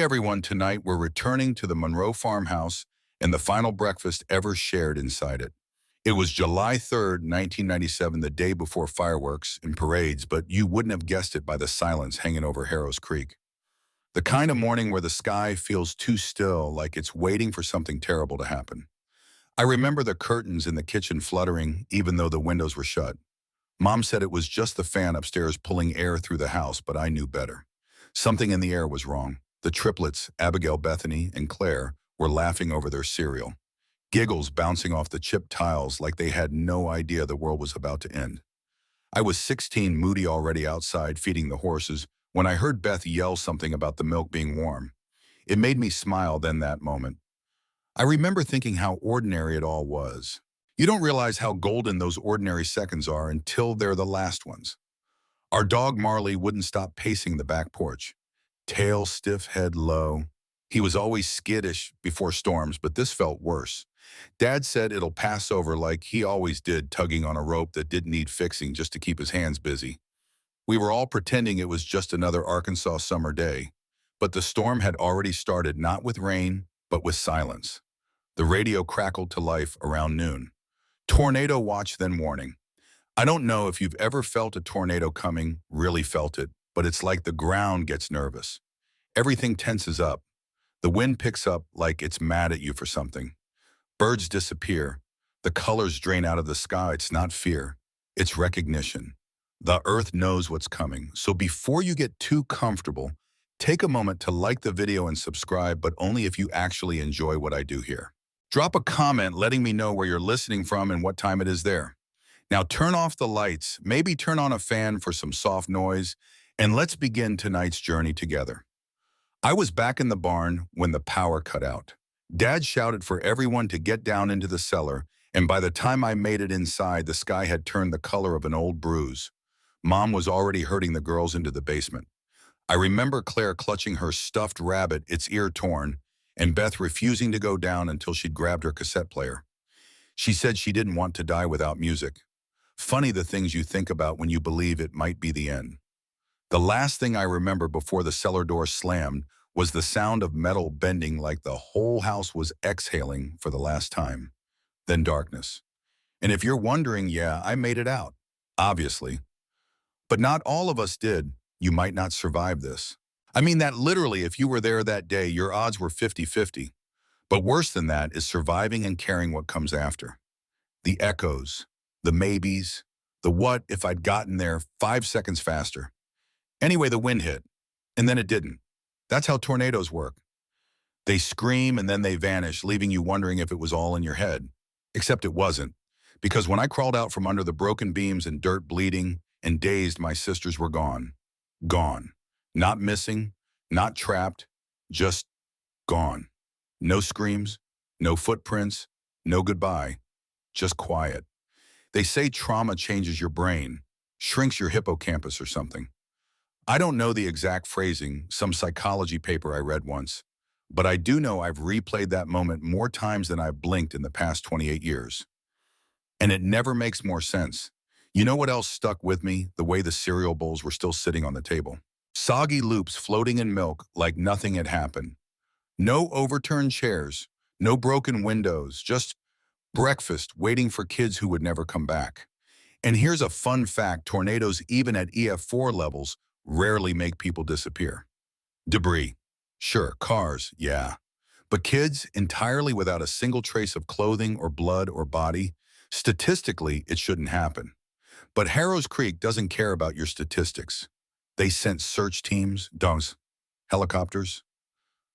Hey everyone, tonight we're returning to the Monroe farmhouse and the final breakfast ever shared inside it. It was July 3rd, 1997, the day before fireworks and parades, but you wouldn't have guessed it by the silence hanging over Harrow's Creek. The kind of morning where the sky feels too still, like it's waiting for something terrible to happen. I remember the curtains in the kitchen fluttering, even though the windows were shut. Mom said it was just the fan upstairs pulling air through the house, but I knew better. Something in the air was wrong. The triplets, Abigail, Bethany, and Claire, were laughing over their cereal, giggles bouncing off the chipped tiles like they had no idea the world was about to end. I was 16, moody already outside feeding the horses, when I heard Beth yell something about the milk being warm. It made me smile then that moment. I remember thinking how ordinary it all was. You don't realize how golden those ordinary seconds are until they're the last ones. Our dog Marley wouldn't stop pacing the back porch. Tail stiff, head low. He was always skittish before storms, but this felt worse. Dad said it'll pass over like he always did, tugging on a rope that didn't need fixing just to keep his hands busy. We were all pretending it was just another Arkansas summer day. But the storm had already started, not with rain, but with silence. The radio crackled to life around noon. Tornado watch, then warning. I don't know if you've ever felt a tornado coming, really felt it, but it's like the ground gets nervous. Everything tenses up. The wind picks up like it's mad at you for something. Birds disappear. The colors drain out of the sky. It's not fear. It's recognition. The earth knows what's coming. So before you get too comfortable, take a moment to like the video and subscribe, but only if you actually enjoy what I do here. Drop a comment letting me know where you're listening from and what time it is there. Now turn off the lights, maybe turn on a fan for some soft noise, and let's begin tonight's journey together. I was back in the barn when the power cut out. Dad shouted for everyone to get down into the cellar, and by the time I made it inside, the sky had turned the color of an old bruise. Mom was already herding the girls into the basement. I remember Claire clutching her stuffed rabbit, its ear torn, and Beth refusing to go down until she'd grabbed her cassette player. She said she didn't want to die without music. Funny the things you think about when you believe it might be the end. The last thing I remember before the cellar door slammed was the sound of metal bending like the whole house was exhaling for the last time. Then darkness. And if you're wondering, yeah, I made it out. Obviously. But not all of us did. You might not survive this. I mean that literally, if you were there that day, your odds were 50-50. But worse than that is surviving and carrying what comes after. The echoes, the maybes, the what if I'd gotten there 5 seconds faster. Anyway, the wind hit, and then it didn't. That's how tornadoes work. They scream and then they vanish, leaving you wondering if it was all in your head. Except it wasn't, because when I crawled out from under the broken beams and dirt bleeding and dazed, my sisters were gone. Gone. Not missing, not trapped, just gone. No screams, no footprints, no goodbye, just quiet. They say trauma changes your brain, shrinks your hippocampus or something. I don't know the exact phrasing, some psychology paper I read once, but I do know I've replayed that moment more times than I've blinked in the past 28 years. And it never makes more sense. You know what else stuck with me? The way the cereal bowls were still sitting on the table. Soggy loops floating in milk like nothing had happened. No overturned chairs, no broken windows, just breakfast waiting for kids who would never come back. And here's a fun fact, tornadoes even at EF4 levels rarely make people disappear. Debris. Sure, cars, yeah. But kids, entirely without a single trace of clothing or blood or body, statistically, it shouldn't happen. But Harrow's Creek doesn't care about your statistics. They sent search teams, dogs, helicopters.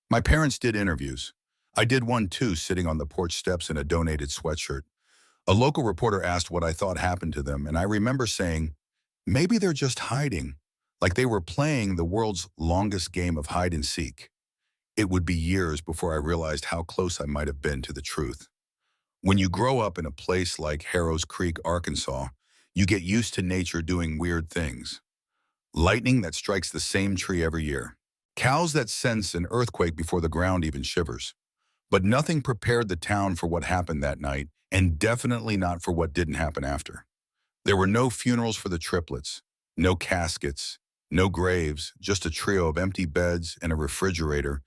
My parents did interviews. I did one too, sitting on the porch steps in a donated sweatshirt. A local reporter asked what I thought happened to them, and I remember saying, maybe they're just hiding, like they were playing the world's longest game of hide and seek. It would be years before I realized how close I might have been to the truth. When you grow up in a place like Harrow's Creek, Arkansas, you get used to nature doing weird things. Lightning that strikes the same tree every year. Cows that sense an earthquake before the ground even shivers. But nothing prepared the town for what happened that night, and definitely not for what didn't happen after. There were no funerals for the triplets, no caskets, no graves, just a trio of empty beds and a refrigerator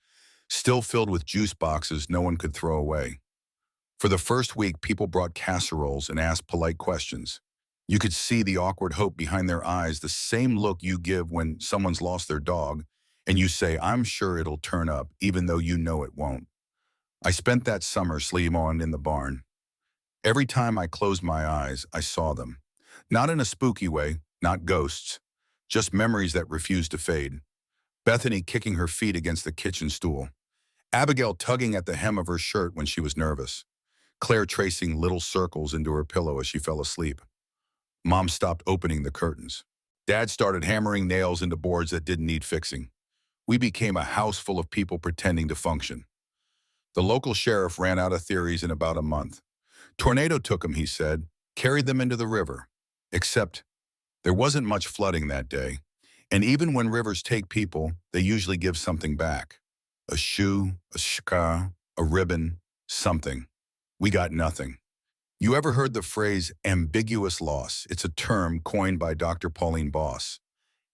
still filled with juice boxes no one could throw away. For the first week, people brought casseroles and asked polite questions. You could see the awkward hope behind their eyes, the same look you give when someone's lost their dog, and you say, "I'm sure it'll turn up," even though you know it won't. I spent that summer sleep on in the barn. Every time I closed my eyes, I saw them. Not in a spooky way, not ghosts, just memories that refused to fade. Bethany kicking her feet against the kitchen stool. Abigail tugging at the hem of her shirt when she was nervous. Claire tracing little circles into her pillow as she fell asleep. Mom stopped opening the curtains. Dad started hammering nails into boards that didn't need fixing. We became a house full of people pretending to function. The local sheriff ran out of theories in about a month. Tornado took them, he said, carried them into the river. Except there wasn't much flooding that day. And even when rivers take people, they usually give something back. A shoe, a shka, a ribbon, something. We got nothing. You ever heard the phrase ambiguous loss? It's a term coined by Dr. Pauline Boss.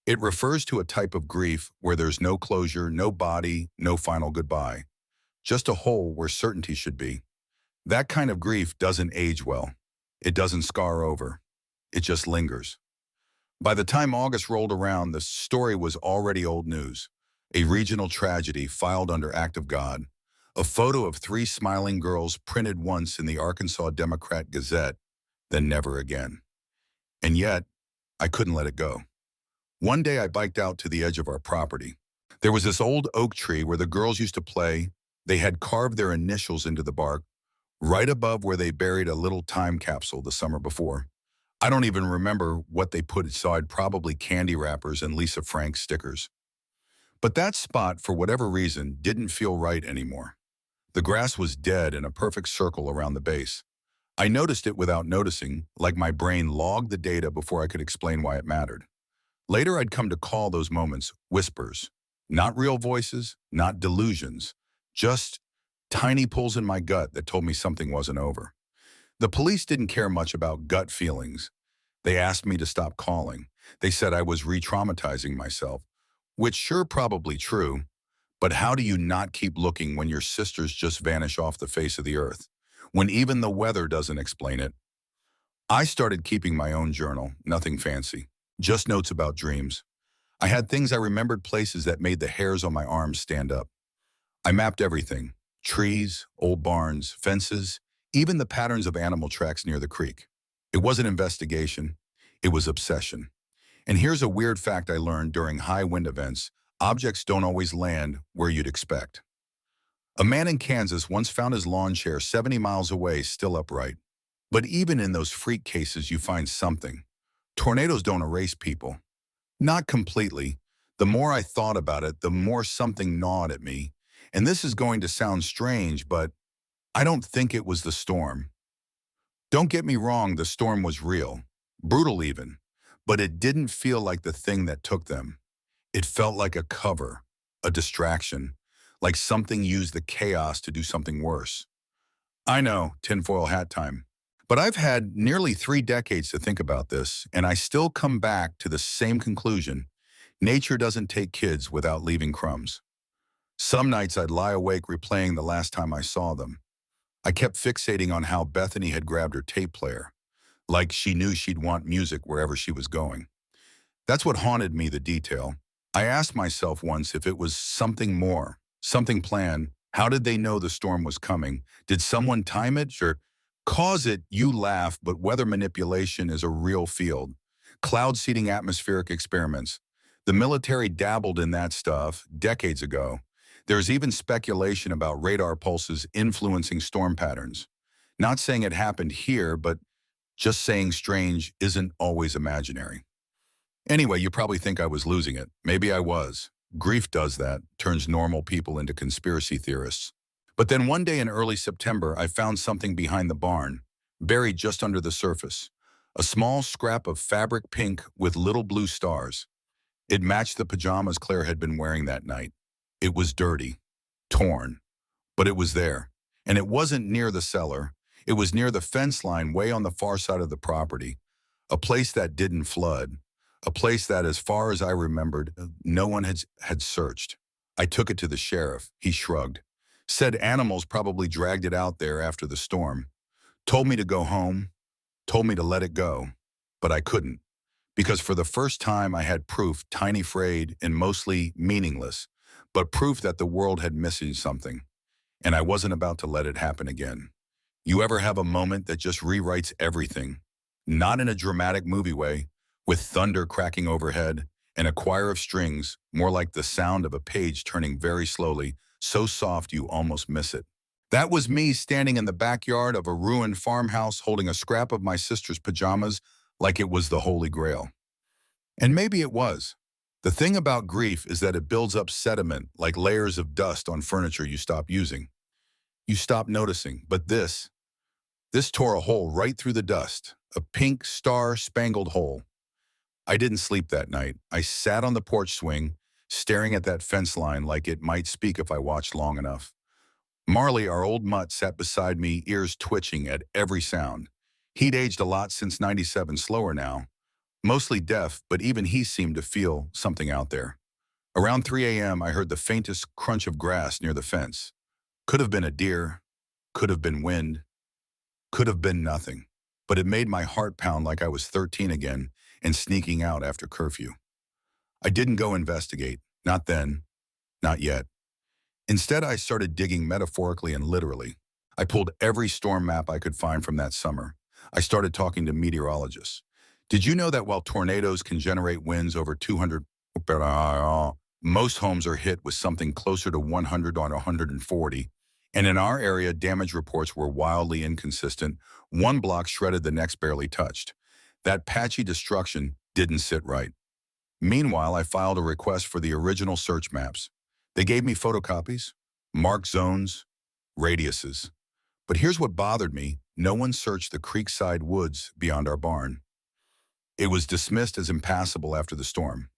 It refers to a type of grief where there's no closure, no body, no final goodbye. Just a hole where certainty should be. That kind of grief doesn't age well. It doesn't scar over. It just lingers. By the time August rolled around, the story was already old news. A regional tragedy filed under Act of God. A photo of 3 smiling girls printed once in the Arkansas Democrat Gazette, then never again. And yet, I couldn't let it go. One day I biked out to the edge of our property. There was this old oak tree where the girls used to play. They had carved their initials into the bark, right above where they buried a little time capsule the summer before. I don't even remember what they put inside, probably candy wrappers and Lisa Frank stickers. But that spot, for whatever reason, didn't feel right anymore. The grass was dead in a perfect circle around the base. I noticed it without noticing, like my brain logged the data before I could explain why it mattered. Later, I'd come to call those moments whispers. Not real voices, not delusions, just tiny pulls in my gut that told me something wasn't over. The police didn't care much about gut feelings. They asked me to stop calling. They said I was re-traumatizing myself, which sure probably true, but how do you not keep looking when your sisters just vanish off the face of the earth? When even the weather doesn't explain it? I started keeping my own journal, nothing fancy, just notes about dreams. I had things I remembered, places that made the hairs on my arms stand up. I mapped everything: trees, old barns, fences, even the patterns of animal tracks near the creek. It wasn't investigation, it was obsession. And here's a weird fact I learned during high wind events: objects don't always land where you'd expect. A man in Kansas once found his lawn chair 70 miles away, still upright. But even in those freak cases, you find something. Tornadoes don't erase people. Not completely. The more I thought about it, the more something gnawed at me. And this is going to sound strange, but I don't think it was the storm. Don't get me wrong, the storm was real, brutal even, but it didn't feel like the thing that took them. It felt like a cover, a distraction, like something used the chaos to do something worse. I know, tinfoil hat time. But I've had nearly 3 decades to think about this, and I still come back to the same conclusion. Nature doesn't take kids without leaving crumbs. Some nights I'd lie awake replaying the last time I saw them. I kept fixating on how Bethany had grabbed her tape player, like she knew she'd want music wherever she was going. That's what haunted me, the detail. I asked myself once if it was something more, something planned. How did they know the storm was coming? Did someone time it or cause it? You laugh, but weather manipulation is a real field. Cloud seeding, atmospheric experiments. The military dabbled in that stuff decades ago. There's even speculation about radar pulses influencing storm patterns. Not saying it happened here, but just saying strange isn't always imaginary. Anyway, you probably think I was losing it. Maybe I was. Grief does that, turns normal people into conspiracy theorists. But then one day in early September, I found something behind the barn, buried just under the surface. A small scrap of fabric pink with little blue stars. It matched the pajamas Claire had been wearing that night. It was dirty, torn, but it was there. And it wasn't near the cellar. It was near the fence line way on the far side of the property. A place that didn't flood. A place that, as far as I remembered, no one had searched. I took it to the sheriff. He shrugged. Said animals probably dragged it out there after the storm. Told me to go home. Told me to let it go. But I couldn't. Because for the first time I had proof, tiny, frayed, and mostly meaningless, but proof that the world had missing something, and I wasn't about to let it happen again. You ever have a moment that just rewrites everything? Not in a dramatic movie way, with thunder cracking overhead and a choir of strings, more like the sound of a page turning very slowly, so soft you almost miss it. That was me standing in the backyard of a ruined farmhouse holding a scrap of my sister's pajamas like it was the Holy Grail. And maybe it was. The thing about grief is that it builds up sediment like layers of dust on furniture you stop using. You stop noticing, but this tore a hole right through the dust, a pink star-spangled hole. I didn't sleep that night. I sat on the porch swing, staring at that fence line like it might speak if I watched long enough. Marley, our old mutt, sat beside me, ears twitching at every sound. He'd aged a lot since '97, slower now. Mostly deaf, but even he seemed to feel something out there. Around 3 a.m., I heard the faintest crunch of grass near the fence. Could have been a deer, could have been wind, could have been nothing. But it made my heart pound like I was 13 again and sneaking out after curfew. I didn't go investigate. Not then. Not yet. Instead, I started digging metaphorically and literally. I pulled every storm map I could find from that summer. I started talking to meteorologists. Did you know that while tornadoes can generate winds over 200, most homes are hit with something closer to 100 on 140? And in our area, damage reports were wildly inconsistent. One block shredded, the next barely touched. That patchy destruction didn't sit right. Meanwhile, I filed a request for the original search maps. They gave me photocopies, marked zones, radiuses. But here's what bothered me. No one searched the creekside woods beyond our barn. It was dismissed as impassable after the storm.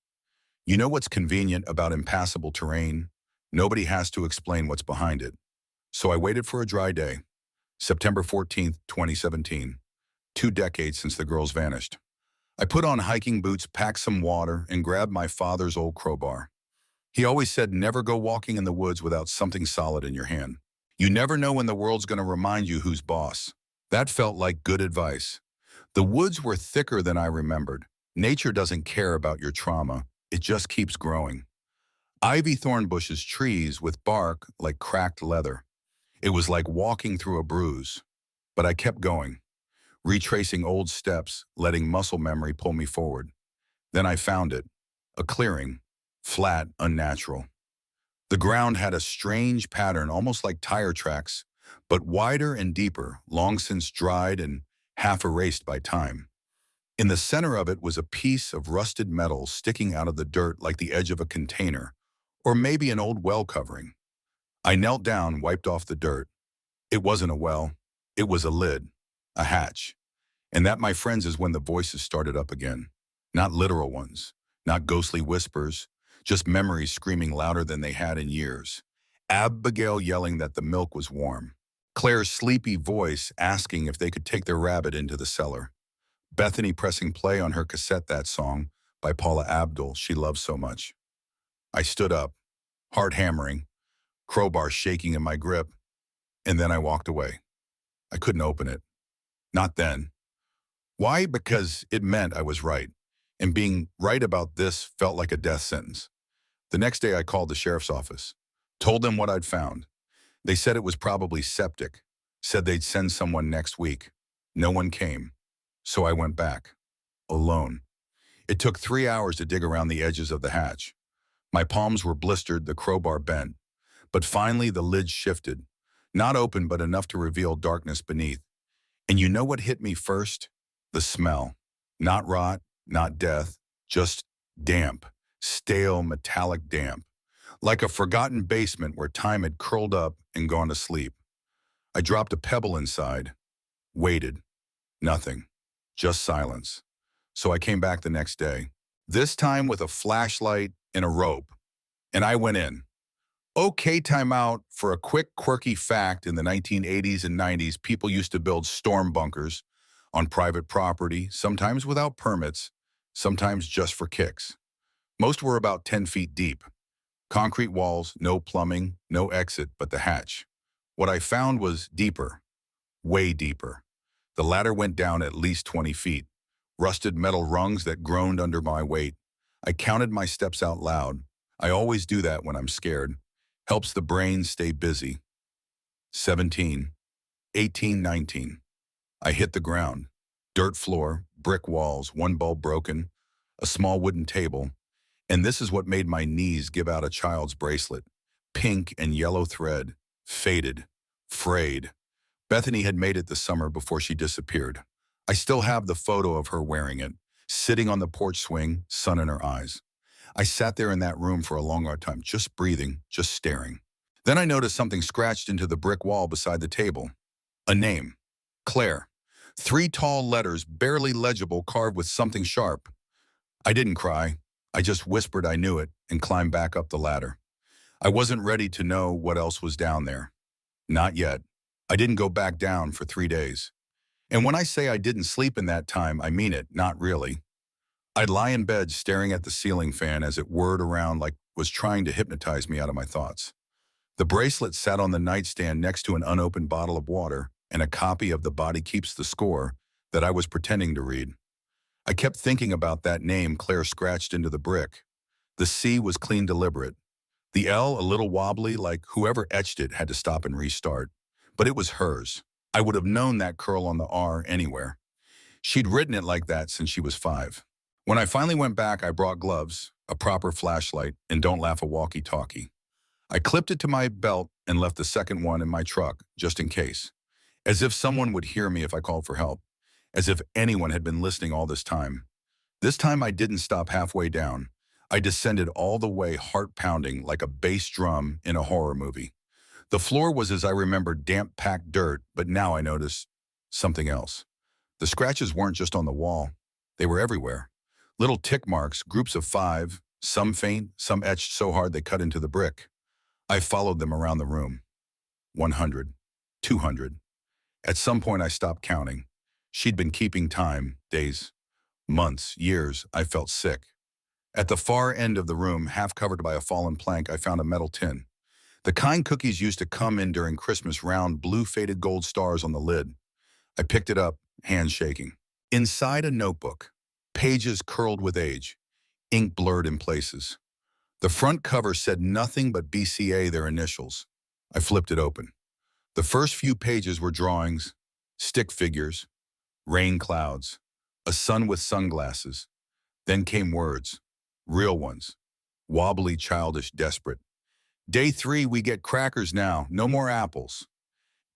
You know what's convenient about impassable terrain? Nobody has to explain what's behind it. So I waited for a dry day. September 14th, 2017. 2 decades since the girls vanished. I put on hiking boots, packed some water, and grabbed my father's old crowbar. He always said never go walking in the woods without something solid in your hand. You never know when the world's going to remind you who's boss. That felt like good advice. The woods were thicker than I remembered. Nature doesn't care about your trauma. It just keeps growing. Ivy thorn bushes, trees with bark like cracked leather. It was like walking through a bruise. But I kept going, retracing old steps, letting muscle memory pull me forward. Then I found it. A clearing. Flat, unnatural. The ground had a strange pattern, almost like tire tracks, but wider and deeper, long since dried and half erased by time. In the center of it was a piece of rusted metal sticking out of the dirt like the edge of a container, or maybe an old well covering. I knelt down, wiped off the dirt. It wasn't a well. It was a lid, a hatch. And that, my friends, is when the voices started up again. Not literal ones, not ghostly whispers, just memories screaming louder than they had in years. Abigail yelling that the milk was warm. Claire's sleepy voice asking if they could take their rabbit into the cellar. Bethany pressing play on her cassette, that song by Paula Abdul she loves so much. I stood up, heart hammering, crowbar shaking in my grip, and then I walked away. I couldn't open it. Not then. Why? Because it meant I was right. And being right about this felt like a death sentence. The next day I called the sheriff's office, told them what I'd found. They said it was probably septic, said they'd send someone next week. No one came. So I went back, alone. It took 3 hours to dig around the edges of the hatch. My palms were blistered, the crowbar bent. But finally the lid shifted, not open but enough to reveal darkness beneath. And you know what hit me first? The smell. Not rot, not death, just damp, stale metallic damp. Like a forgotten basement where time had curled up and gone to sleep. I dropped a pebble inside, waited. Nothing. Just silence. So I came back the next day, this time with a flashlight and a rope, and I went in. Okay, time out. For a quick, quirky fact, in the 1980s and 90s, people used to build storm bunkers on private property, sometimes without permits, sometimes just for kicks. Most were about 10 feet deep. Concrete walls, no plumbing, no exit but the hatch. What I found was deeper, way deeper. The ladder went down at least 20 feet, rusted metal rungs that groaned under my weight. I counted my steps out loud. I always do that when I'm scared. Helps the brain stay busy. 17, 18, 19. I hit the ground. Dirt floor, brick walls, one bulb broken, a small wooden table. And this is what made my knees give out a child's bracelet. Pink and yellow thread, faded, frayed. Bethany had made it the summer before she disappeared. I still have the photo of her wearing it, sitting on the porch swing, sun in her eyes. I sat there in that room for a long time, just breathing, just staring. Then I noticed something scratched into the brick wall beside the table. A name. Claire. 3 tall letters, barely legible, carved with something sharp. I didn't cry. I just whispered I knew it and climbed back up the ladder. I wasn't ready to know what else was down there. Not yet. I didn't go back down for 3 days. And when I say I didn't sleep in that time, I mean it, not really. I'd lie in bed staring at the ceiling fan as it whirred around like it was trying to hypnotize me out of my thoughts. The bracelet sat on the nightstand next to an unopened bottle of water and a copy of The Body Keeps the Score that I was pretending to read. I kept thinking about that name Claire scratched into the brick. The C was clean deliberate. The L a little wobbly, like whoever etched it had to stop and restart. But it was hers. I would have known that curl on the R anywhere. She'd written it like that since she was 5. When I finally went back, I brought gloves, a proper flashlight, and don't laugh a walkie-talkie. I clipped it to my belt and left the second one in my truck, just in case. As if someone would hear me if I called for help. As if anyone had been listening all this time. This time I didn't stop halfway down. I descended all the way, heart pounding like a bass drum in a horror movie. The floor was as I remembered, damp, packed dirt, but now I noticed something else. The scratches weren't just on the wall. They were everywhere. Little tick marks, groups of 5, some faint, some etched so hard they cut into the brick. I followed them around the room. 100, 200. At some point I stopped counting. She'd been keeping time, days, months, years. I felt sick. At the far end of the room, half covered by a fallen plank, I found a metal tin. The kind cookies used to come in during Christmas, round, blue faded gold stars on the lid. I picked it up, hands shaking. Inside a notebook, pages curled with age, ink blurred in places. The front cover said nothing but BCA, their initials. I flipped it open. The first few pages were drawings, stick figures, rain clouds, a sun with sunglasses. Then came words, real ones, wobbly, childish, desperate. Day 3, we get crackers now, no more apples.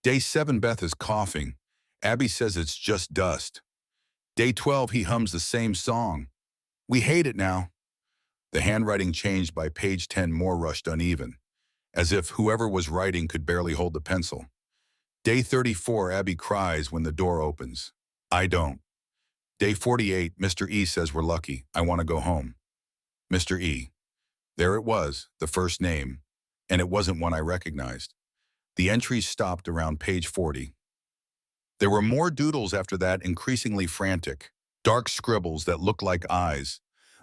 Day 7, Beth is coughing. Abby says it's just dust. Day 12, he hums the same song. We hate it now. The handwriting changed by page 10, more rushed, uneven, as if whoever was writing could barely hold the pencil. Day 34, Abby cries when the door opens. I don't. Day 48, Mr. E says we're lucky. I want to go home. Mr. E. There it was, the first name, and it wasn't one I recognized. The entries stopped around page 40. There were more doodles after that, increasingly frantic, dark scribbles that looked like eyes.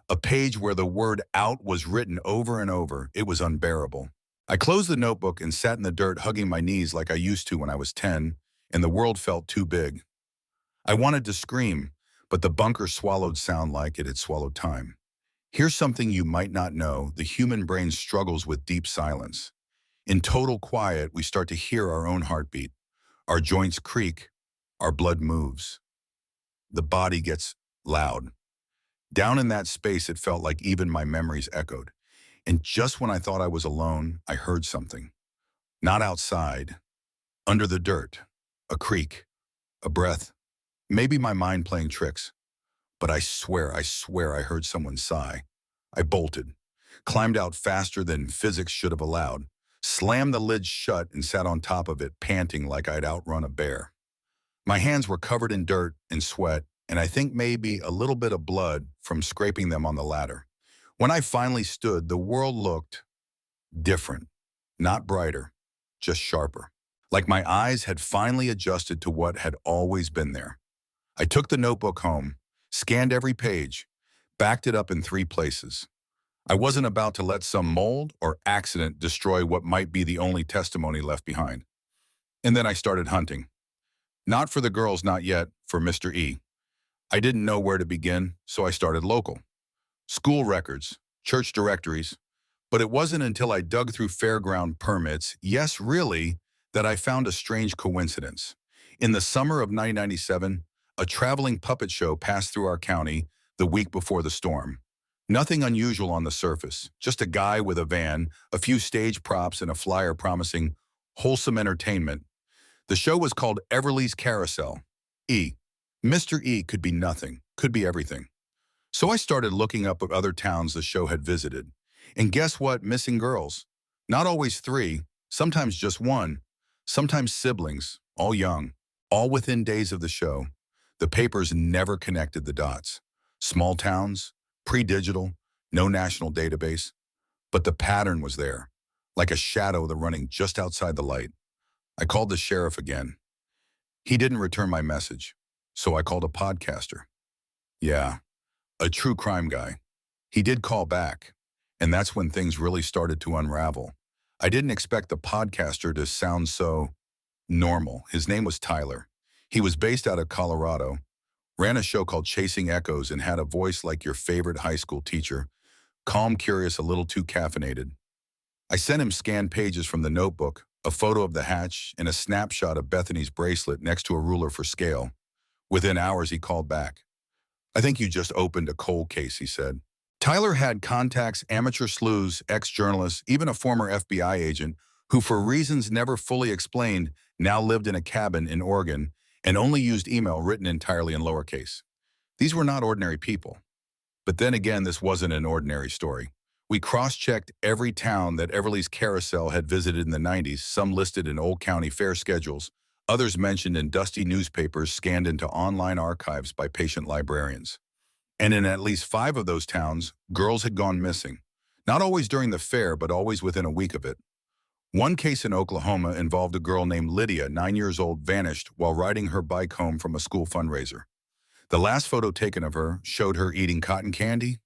A page where the word out was written over and over. It was unbearable. I closed the notebook and sat in the dirt, hugging my knees like I used to when I was 10, and the world felt too big. I wanted to scream, but the bunker swallowed sound like it had swallowed time. Here's something you might not know. The human brain struggles with deep silence. In total quiet, we start to hear our own heartbeat. Our joints creak. Our blood moves. The body gets loud. Down in that space, it felt like even my memories echoed. And just when I thought I was alone, I heard something. Not outside. Under the dirt. A creak. A breath. Maybe my mind playing tricks. But I swear I heard someone sigh. I bolted. Climbed out faster than physics should have allowed. Slammed the lid shut and sat on top of it, panting like I'd outrun a bear. My hands were covered in dirt and sweat, and I think maybe a little bit of blood from scraping them on the ladder. When I finally stood, the world looked different. Not brighter, just sharper. Like my eyes had finally adjusted to what had always been there. I took the notebook home, scanned every page, backed it up in 3 places. I wasn't about to let some mold or accident destroy what might be the only testimony left behind. And then I started hunting. Not for the girls, not yet, for Mr. E. I didn't know where to begin, so I started local. School records, church directories, but it wasn't until I dug through fairground permits, yes, really, that I found a strange coincidence. In the summer of 1997, a traveling puppet show passed through our county the week before the storm. Nothing unusual on the surface, just a guy with a van, a few stage props, and a flyer promising wholesome entertainment. The show was called Everly's Carousel. E. Mr. E could be nothing, could be everything. So I started looking up at other towns the show had visited. And guess what? Missing girls. Not always three, sometimes just one, sometimes siblings, all young, all within days of the show. The papers never connected the dots. Small towns, pre-digital, no national database. But the pattern was there, like a shadow the running just outside the light. I called the sheriff again. He didn't return my message, so I called a podcaster. Yeah, a true crime guy. He did call back, and that's when things really started to unravel. I didn't expect the podcaster to sound so normal. His name was Tyler. He was based out of Colorado, ran a show called Chasing Echoes, and had a voice like your favorite high school teacher, calm, curious, a little too caffeinated. I sent him scanned pages from the notebook, a photo of the hatch, and a snapshot of Bethany's bracelet next to a ruler for scale. Within hours, he called back. "I think you just opened a cold case," he said. Tyler had contacts, amateur sleuths, ex-journalists, even a former FBI agent who, for reasons never fully explained, now lived in a cabin in Oregon and only used email written entirely in lowercase. These were not ordinary people. But then again, this wasn't an ordinary story. We cross-checked every town that Everly's Carousel had visited in the 90s, some listed in old county fair schedules, others mentioned in dusty newspapers scanned into online archives by patient librarians. And in at least 5 of those towns, girls had gone missing. Not always during the fair, but always within a week of it. One case in Oklahoma involved a girl named Lydia, 9 years old, vanished while riding her bike home from a school fundraiser. The last photo taken of her showed her eating cotton candy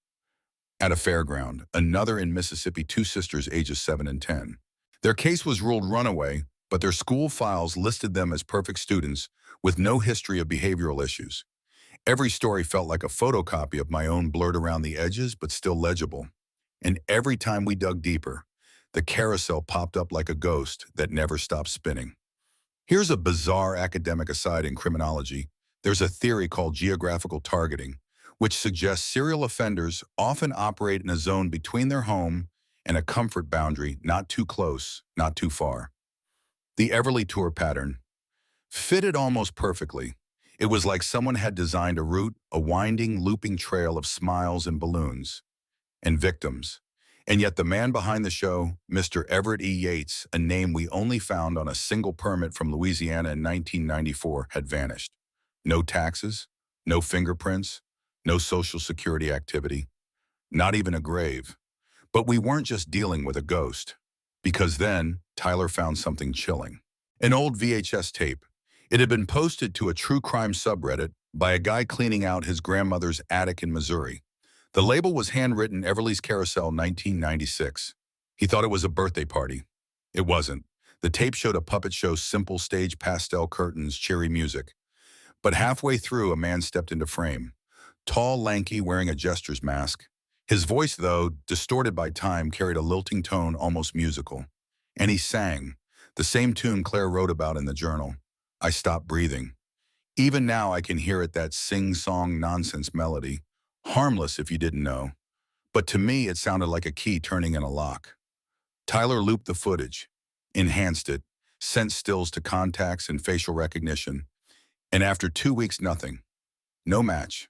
at a fairground. Another in Mississippi, 2 sisters ages 7 and 10. Their case was ruled runaway, but their school files listed them as perfect students with no history of behavioral issues. Every story felt like a photocopy of my own, blurred around the edges, but still legible. And every time we dug deeper, the carousel popped up like a ghost that never stopped spinning. Here's a bizarre academic aside in criminology. There's a theory called geographical targeting, which suggests serial offenders often operate in a zone between their home and a comfort boundary, not too close, not too far. The Everly tour pattern fitted almost perfectly. It was like someone had designed a route, a winding, looping trail of smiles and balloons and victims. And yet the man behind the show, Mr. Everett E. Yates, a name we only found on a single permit from Louisiana in 1994, had vanished. No taxes, no fingerprints, no Social Security activity, not even a grave. But we weren't just dealing with a ghost, because then Tyler found something chilling. An old VHS tape. It had been posted to a true crime subreddit by a guy cleaning out his grandmother's attic in Missouri. The label was handwritten Everly's Carousel 1996. He thought it was a birthday party. It wasn't. The tape showed a puppet show, simple stage, pastel curtains, cheery music. But halfway through, a man stepped into frame. Tall, lanky, wearing a jester's mask. His voice, though, distorted by time, carried a lilting tone, almost musical. And he sang, the same tune Claire wrote about in the journal. I Stopped Breathing. Even now I can hear it, that sing-song nonsense melody. Harmless if you didn't know. But to me, it sounded like a key turning in a lock. Tyler looped the footage, enhanced it, sent stills to contacts and facial recognition. And after 2 weeks, nothing. No match.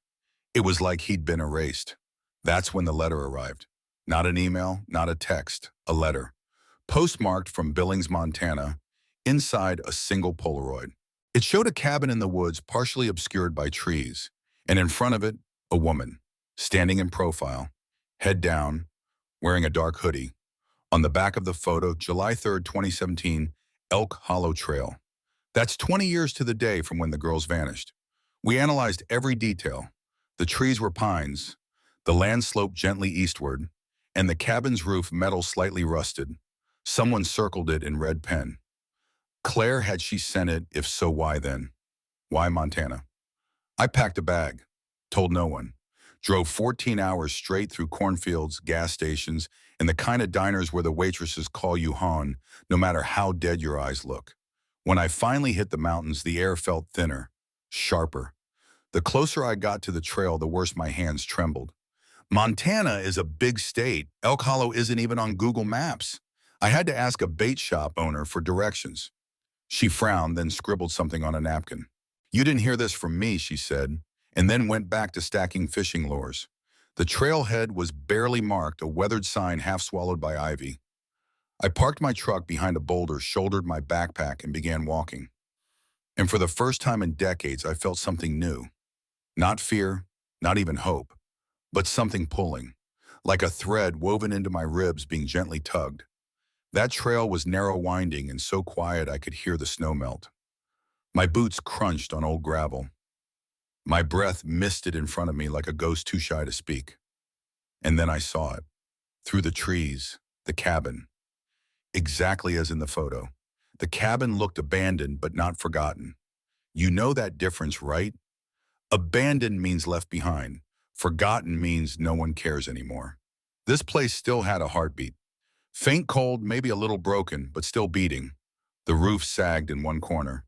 It was like he'd been erased. That's when the letter arrived. Not an email, not a text, a letter. Postmarked from Billings, Montana, inside a single Polaroid. It showed a cabin in the woods partially obscured by trees, and in front of it, a woman, standing in profile, head down, wearing a dark hoodie. On the back of the photo, July 3rd, 2017, Elk Hollow Trail. That's 20 years to the day from when the girls vanished. We analyzed every detail. The trees were pines. The land sloped gently eastward, and the cabin's roof metal slightly rusted. Someone circled it in red pen. Claire, had she sent it? If so, why then? Why Montana? I packed a bag, told no one. Drove 14 hours straight through cornfields, gas stations, and the kind of diners where the waitresses call you hon, no matter how dead your eyes look. When I finally hit the mountains, the air felt thinner, sharper. The closer I got to the trail, the worse my hands trembled. Montana is a big state. Elk Hollow isn't even on Google Maps. I had to ask a bait shop owner for directions. She frowned, then scribbled something on a napkin. You didn't hear this from me, she said, and then went back to stacking fishing lures. The trailhead was barely marked, a weathered sign half swallowed by ivy. I parked my truck behind a boulder, shouldered my backpack, and began walking. And for the first time in decades, I felt something new. Not fear, not even hope, but something pulling, like a thread woven into my ribs being gently tugged. That trail was narrow, winding, and so quiet I could hear the snow melt. My boots crunched on old gravel. My breath misted in front of me like a ghost too shy to speak. And then I saw it. Through the trees, the cabin. Exactly as in the photo. The cabin looked abandoned but not forgotten. You know that difference, right? Abandoned means left behind. Forgotten means no one cares anymore. This place still had a heartbeat. Faint cold, maybe a little broken, but still beating. The roof sagged in one corner.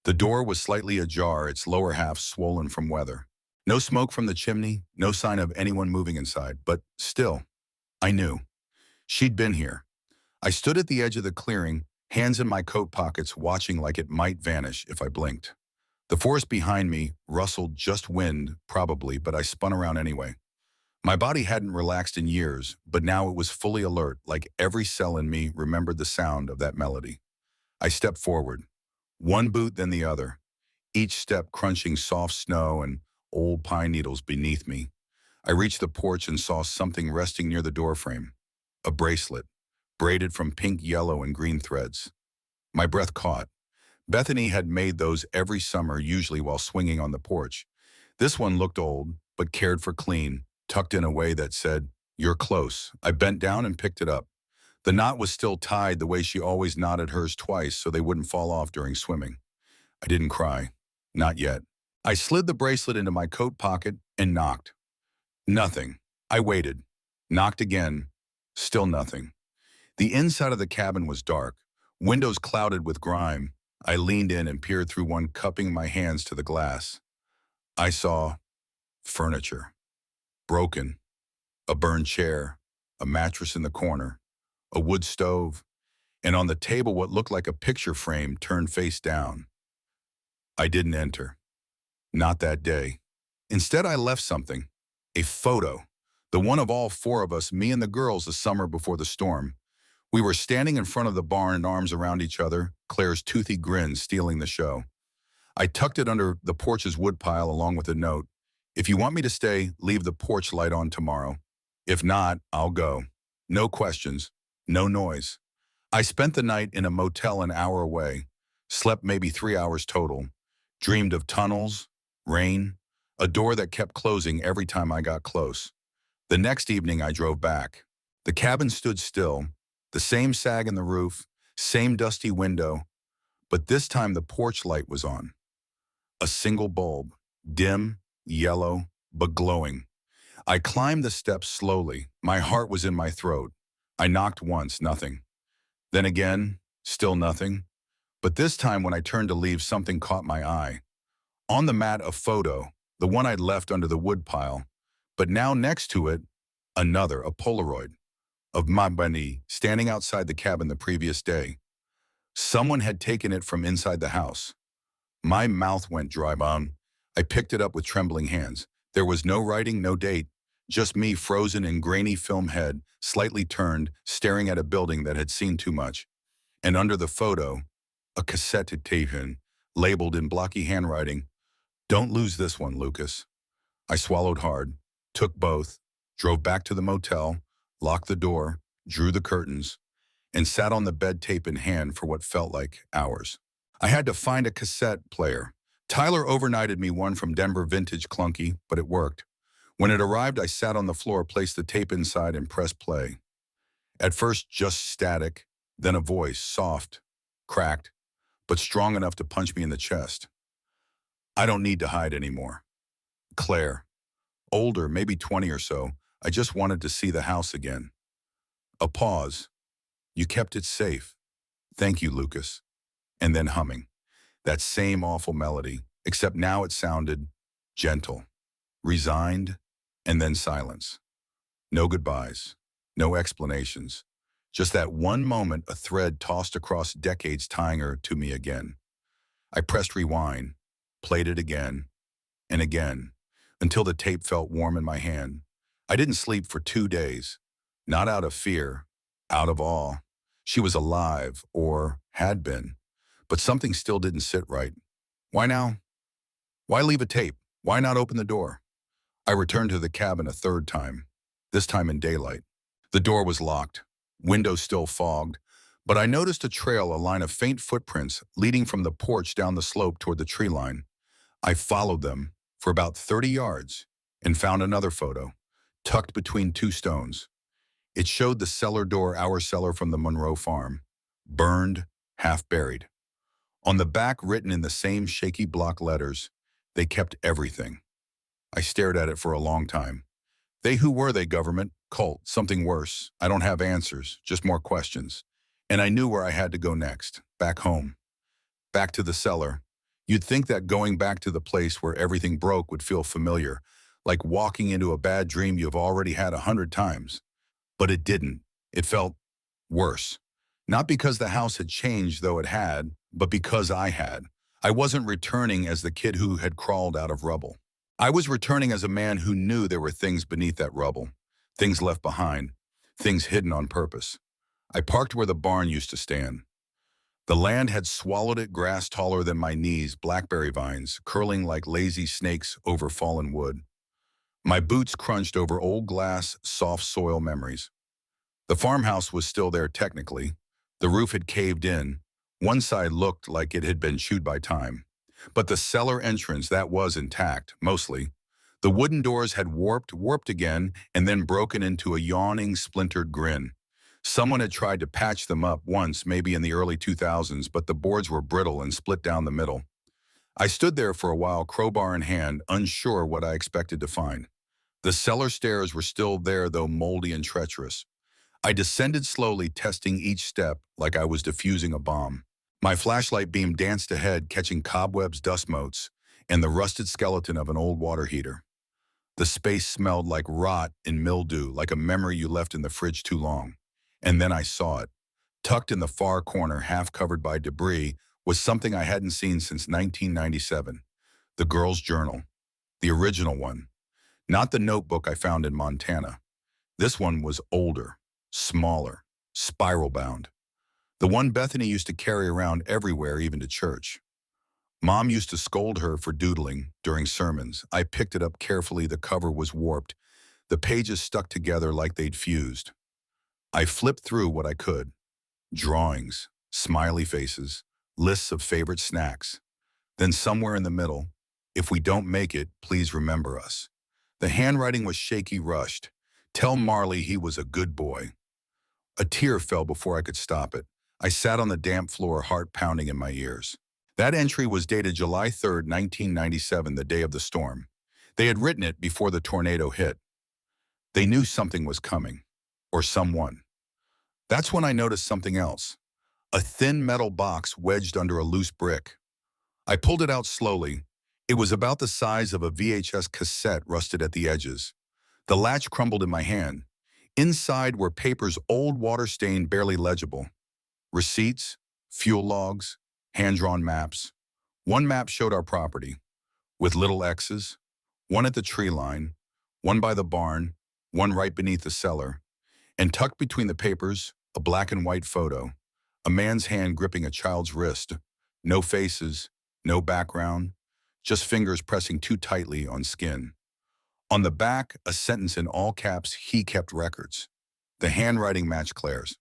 The door was slightly ajar, its lower half swollen from weather. No smoke from the chimney, no sign of anyone moving inside, but still, I knew. She'd been here. I stood at the edge of the clearing, hands in my coat pockets, watching like it might vanish if I blinked. The forest behind me rustled, just wind, probably, but I spun around anyway. My body hadn't relaxed in years, but now it was fully alert, like every cell in me remembered the sound of that melody. I stepped forward, one boot then the other, each step crunching soft snow and old pine needles beneath me. I reached the porch and saw something resting near the doorframe. A bracelet, braided from pink, yellow, and green threads. My breath caught. Bethany had made those every summer, usually while swinging on the porch. This one looked old, but cared for clean, tucked in a way that said, "You're close." I bent down and picked it up. The knot was still tied the way she always knotted hers twice so they wouldn't fall off during swimming. I didn't cry. Not yet. I slid the bracelet into my coat pocket and knocked. Nothing. I waited. Knocked again. Still nothing. The inside of the cabin was dark, windows clouded with grime. I leaned in and peered through one, cupping my hands to the glass. I saw furniture. Broken. A burned chair. A mattress in the corner. A wood stove. And on the table what looked like a picture frame turned face down. I didn't enter. Not that day. Instead, I left something. A photo. The one of all four of us, me and the girls, the summer before the storm. We were standing in front of the barn, arms around each other, Claire's toothy grin stealing the show. I tucked it under the porch's woodpile along with a note. If you want me to stay, leave the porch light on tomorrow. If not, I'll go. No questions. No noise. I spent the night in a motel an hour away. Slept maybe 3 hours total. Dreamed of tunnels, rain, a door that kept closing every time I got close. The next evening I drove back. The cabin stood still, the same sag in the roof, same dusty window, but this time the porch light was on. A single bulb, dim, yellow, but glowing. I climbed the steps slowly. My heart was in my throat. I knocked once, nothing. Then again, still nothing. But this time when I turned to leave, something caught my eye. On the mat, a photo, the one I'd left under the woodpile, but now next to it, another, a Polaroid, of my bunny standing outside the cabin the previous day. Someone had taken it from inside the house. My mouth went dry. I picked it up with trembling hands. There was no writing, no date, just me frozen in grainy film head, slightly turned, staring at a building that had seen too much. And under the photo, a cassette tape labeled in blocky handwriting, "Don't lose this one, Lucas." I swallowed hard, took both, drove back to the motel, locked the door, drew the curtains, and sat on the bed, tape in hand, for what felt like hours. I had to find a cassette player. Tyler overnighted me one from Denver, vintage clunky, but it worked. When it arrived, I sat on the floor, placed the tape inside, and pressed play. At first, just static, then a voice, soft, cracked, but strong enough to punch me in the chest. I don't need to hide anymore. Claire, older, maybe 20 or so, I just wanted to see the house again. A pause. You kept it safe. Thank you, Lucas. And then humming. That same awful melody, except now it sounded gentle, resigned, and then silence. No goodbyes, no explanations. Just that one moment, a thread tossed across decades tying her to me again. I pressed rewind, played it again, and again, until the tape felt warm in my hand. I didn't sleep for 2 days, not out of fear, out of awe. She was alive, or had been, but something still didn't sit right. Why now? Why leave a tape? Why not open the door? I returned to the cabin a third time, this time in daylight. The door was locked, windows still fogged, but I noticed a trail, a line of faint footprints leading from the porch down the slope toward the tree line. I followed them for about 30 yards and found another photo, tucked between two stones. It showed the cellar door, our cellar from the Monroe farm, burned, half buried. On the back, written in the same shaky block letters, they kept everything. I stared at it for a long time. They, who were they, government, cult, something worse? I don't have answers, just more questions. And I knew where I had to go next, back home, back to the cellar. You'd think that going back to the place where everything broke would feel familiar, like walking into a bad dream you've already had 100 times. But it didn't. It felt worse. Not because the house had changed, though it had, but because I had. I wasn't returning as the kid who had crawled out of rubble. I was returning as a man who knew there were things beneath that rubble, things left behind, things hidden on purpose. I parked where the barn used to stand. The land had swallowed it, grass taller than my knees, blackberry vines curling like lazy snakes over fallen wood. My boots crunched over old glass, soft soil memories. The farmhouse was still there technically. The roof had caved in. One side looked like it had been chewed by time. But the cellar entrance, that was intact, mostly. The wooden doors had warped again, and then broken into a yawning, splintered grin. Someone had tried to patch them up once, maybe in the early 2000s, but the boards were brittle and split down the middle. I stood there for a while, crowbar in hand, unsure what I expected to find. The cellar stairs were still there, though moldy and treacherous. I descended slowly, testing each step like I was defusing a bomb. My flashlight beam danced ahead, catching cobwebs, dust motes, and the rusted skeleton of an old water heater. The space smelled like rot and mildew, like a memory you left in the fridge too long. And then I saw it. Tucked in the far corner, half covered by debris, was something I hadn't seen since 1997. The girl's journal. The original one. Not the notebook I found in Montana. This one was older, smaller, spiral-bound. The one Bethany used to carry around everywhere, even to church. Mom used to scold her for doodling during sermons. I picked it up carefully. The cover was warped. The pages stuck together like they'd fused. I flipped through what I could. Drawings, smiley faces, lists of favorite snacks. Then somewhere in the middle, if we don't make it, please remember us. The handwriting was shaky, rushed. Tell Marley he was a good boy. A tear fell before I could stop it. I sat on the damp floor, heart pounding in my ears. That entry was dated July 3rd, 1997, the day of the storm. They had written it before the tornado hit. They knew something was coming. Or someone. That's when I noticed something else. A thin metal box wedged under a loose brick. I pulled it out slowly. It was about the size of a VHS cassette, rusted at the edges. The latch crumbled in my hand. Inside were papers, old, water-stained, barely legible. Receipts, fuel logs, hand-drawn maps. One map showed our property, with little X's, one at the tree line, one by the barn, one right beneath the cellar, and tucked between the papers, a black and white photo, a man's hand gripping a child's wrist. No faces, no background, just fingers pressing too tightly on skin. On the back, a sentence in all caps, he kept records. The handwriting matched Claire's.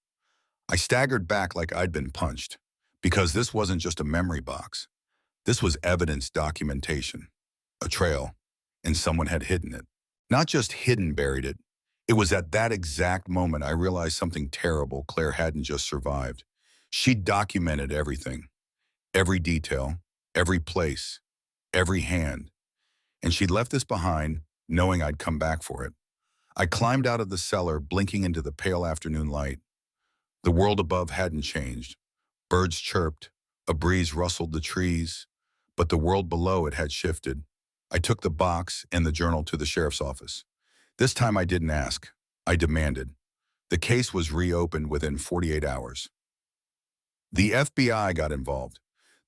I staggered back like I'd been punched, because this wasn't just a memory box. This was evidence, documentation, a trail, and someone had hidden it. Not just hidden buried it. It was at that exact moment I realized something terrible Claire hadn't just survived. She'd documented everything, every detail, every place, every hand. And she'd left this behind, knowing I'd come back for it. I climbed out of the cellar, blinking into the pale afternoon light. The world above hadn't changed. Birds chirped, a breeze rustled the trees, but the world below it had shifted. I took the box and the journal to the sheriff's office. This time I didn't ask. I demanded. The case was reopened within 48 hours. The FBI got involved.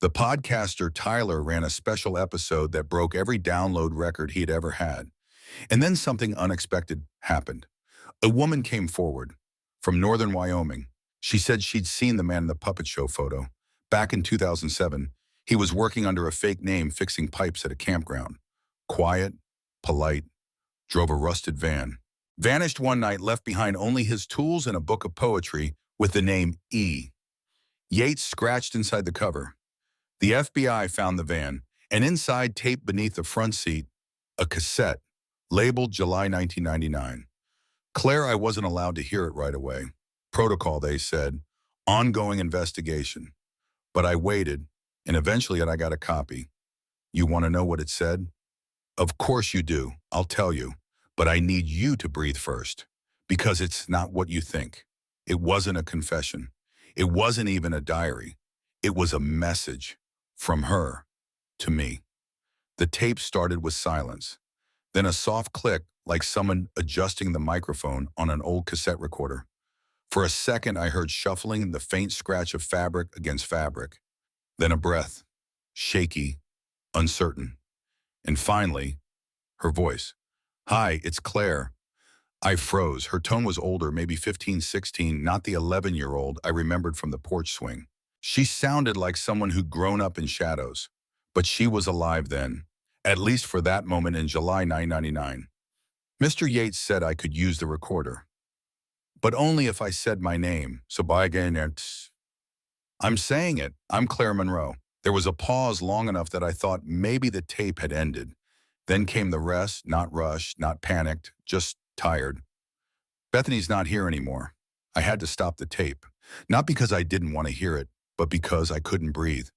The podcaster Tyler ran a special episode that broke every download record he'd ever had. And then something unexpected happened. A woman came forward from northern Wyoming. She said she'd seen the man in the puppet show photo. Back in 2007, he was working under a fake name fixing pipes at a campground. Quiet, polite, drove a rusted van. Vanished one night, left behind only his tools and a book of poetry with the name E. Yates scratched inside the cover. The FBI found the van, and inside, taped beneath the front seat, a cassette labeled July 1999. Claire, I wasn't allowed to hear it right away. Protocol, they said. Ongoing investigation. But I waited, and eventually I got a copy. You want to know what it said? Of course you do. I'll tell you. But I need you to breathe first. Because it's not what you think. It wasn't a confession. It wasn't even a diary. It was a message. From her. To me. The tape started with silence. Then a soft click, like someone adjusting the microphone on an old cassette recorder. For a second, I heard shuffling and the faint scratch of fabric against fabric. Then a breath, shaky, uncertain. And finally, her voice. Hi, it's Claire. I froze. Her tone was older, maybe 15, 16, not the 11-year-old I remembered from the porch swing. She sounded like someone who'd grown up in shadows. But she was alive then, at least for that moment in July 1999. Mr. Yates said I could use the recorder. But only if I said my name, so by again, I'm saying it. I'm Claire Monroe. There was a pause long enough that I thought maybe the tape had ended. Then came the rest, not rushed, not panicked, just tired. Bethany's not here anymore. I had to stop the tape. Not because I didn't want to hear it, but because I couldn't breathe.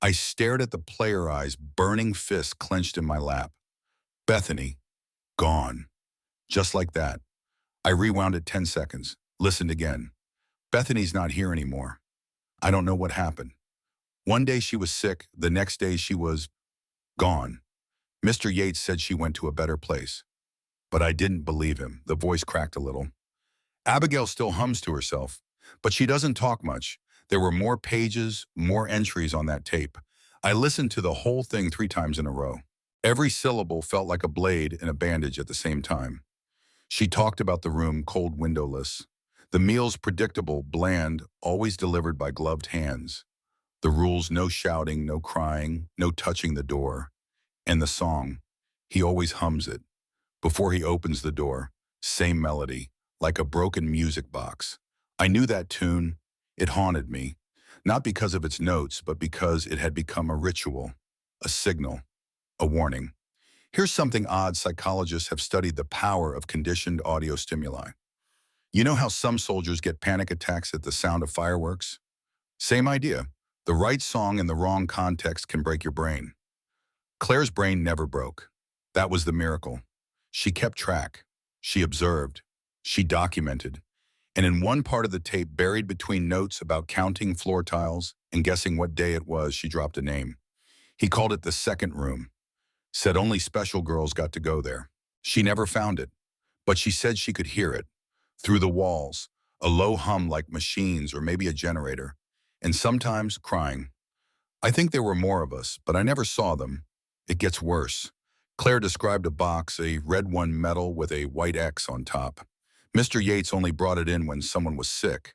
I stared at the player eyes, burning fists clenched in my lap. Bethany, gone. Just like that. I rewound it 10 seconds, listened again. Bethany's not here anymore. I don't know what happened. One day she was sick, the next day she was gone. Mr. Yates said she went to a better place. But I didn't believe him. The voice cracked a little. Abigail still hums to herself, but she doesn't talk much. There were more pages, more entries on that tape. I listened to the whole thing 3 times in a row. Every syllable felt like a blade and a bandage at the same time. She talked about the room cold windowless. The meals predictable, bland, always delivered by gloved hands. The rules, no shouting, no crying, no touching the door. And the song, he always hums it. Before he opens the door, same melody, like a broken music box. I knew that tune. It haunted me, not because of its notes, but because it had become a ritual, a signal, a warning. Here's something odd. Psychologists have studied the power of conditioned audio stimuli. You know how some soldiers get panic attacks at the sound of fireworks? Same idea. The right song in the wrong context can break your brain. Claire's brain never broke. That was the miracle. She kept track. She observed. She documented. And in one part of the tape, buried between notes about counting floor tiles and guessing what day it was, she dropped a name. He called it the second room. Said only special girls got to go there. She never found it, but she said she could hear it. Through the walls, a low hum like machines or maybe a generator, and sometimes crying. I think there were more of us, but I never saw them. It gets worse. Claire described a box, a red one metal with a white X on top. Mr. Yates only brought it in when someone was sick.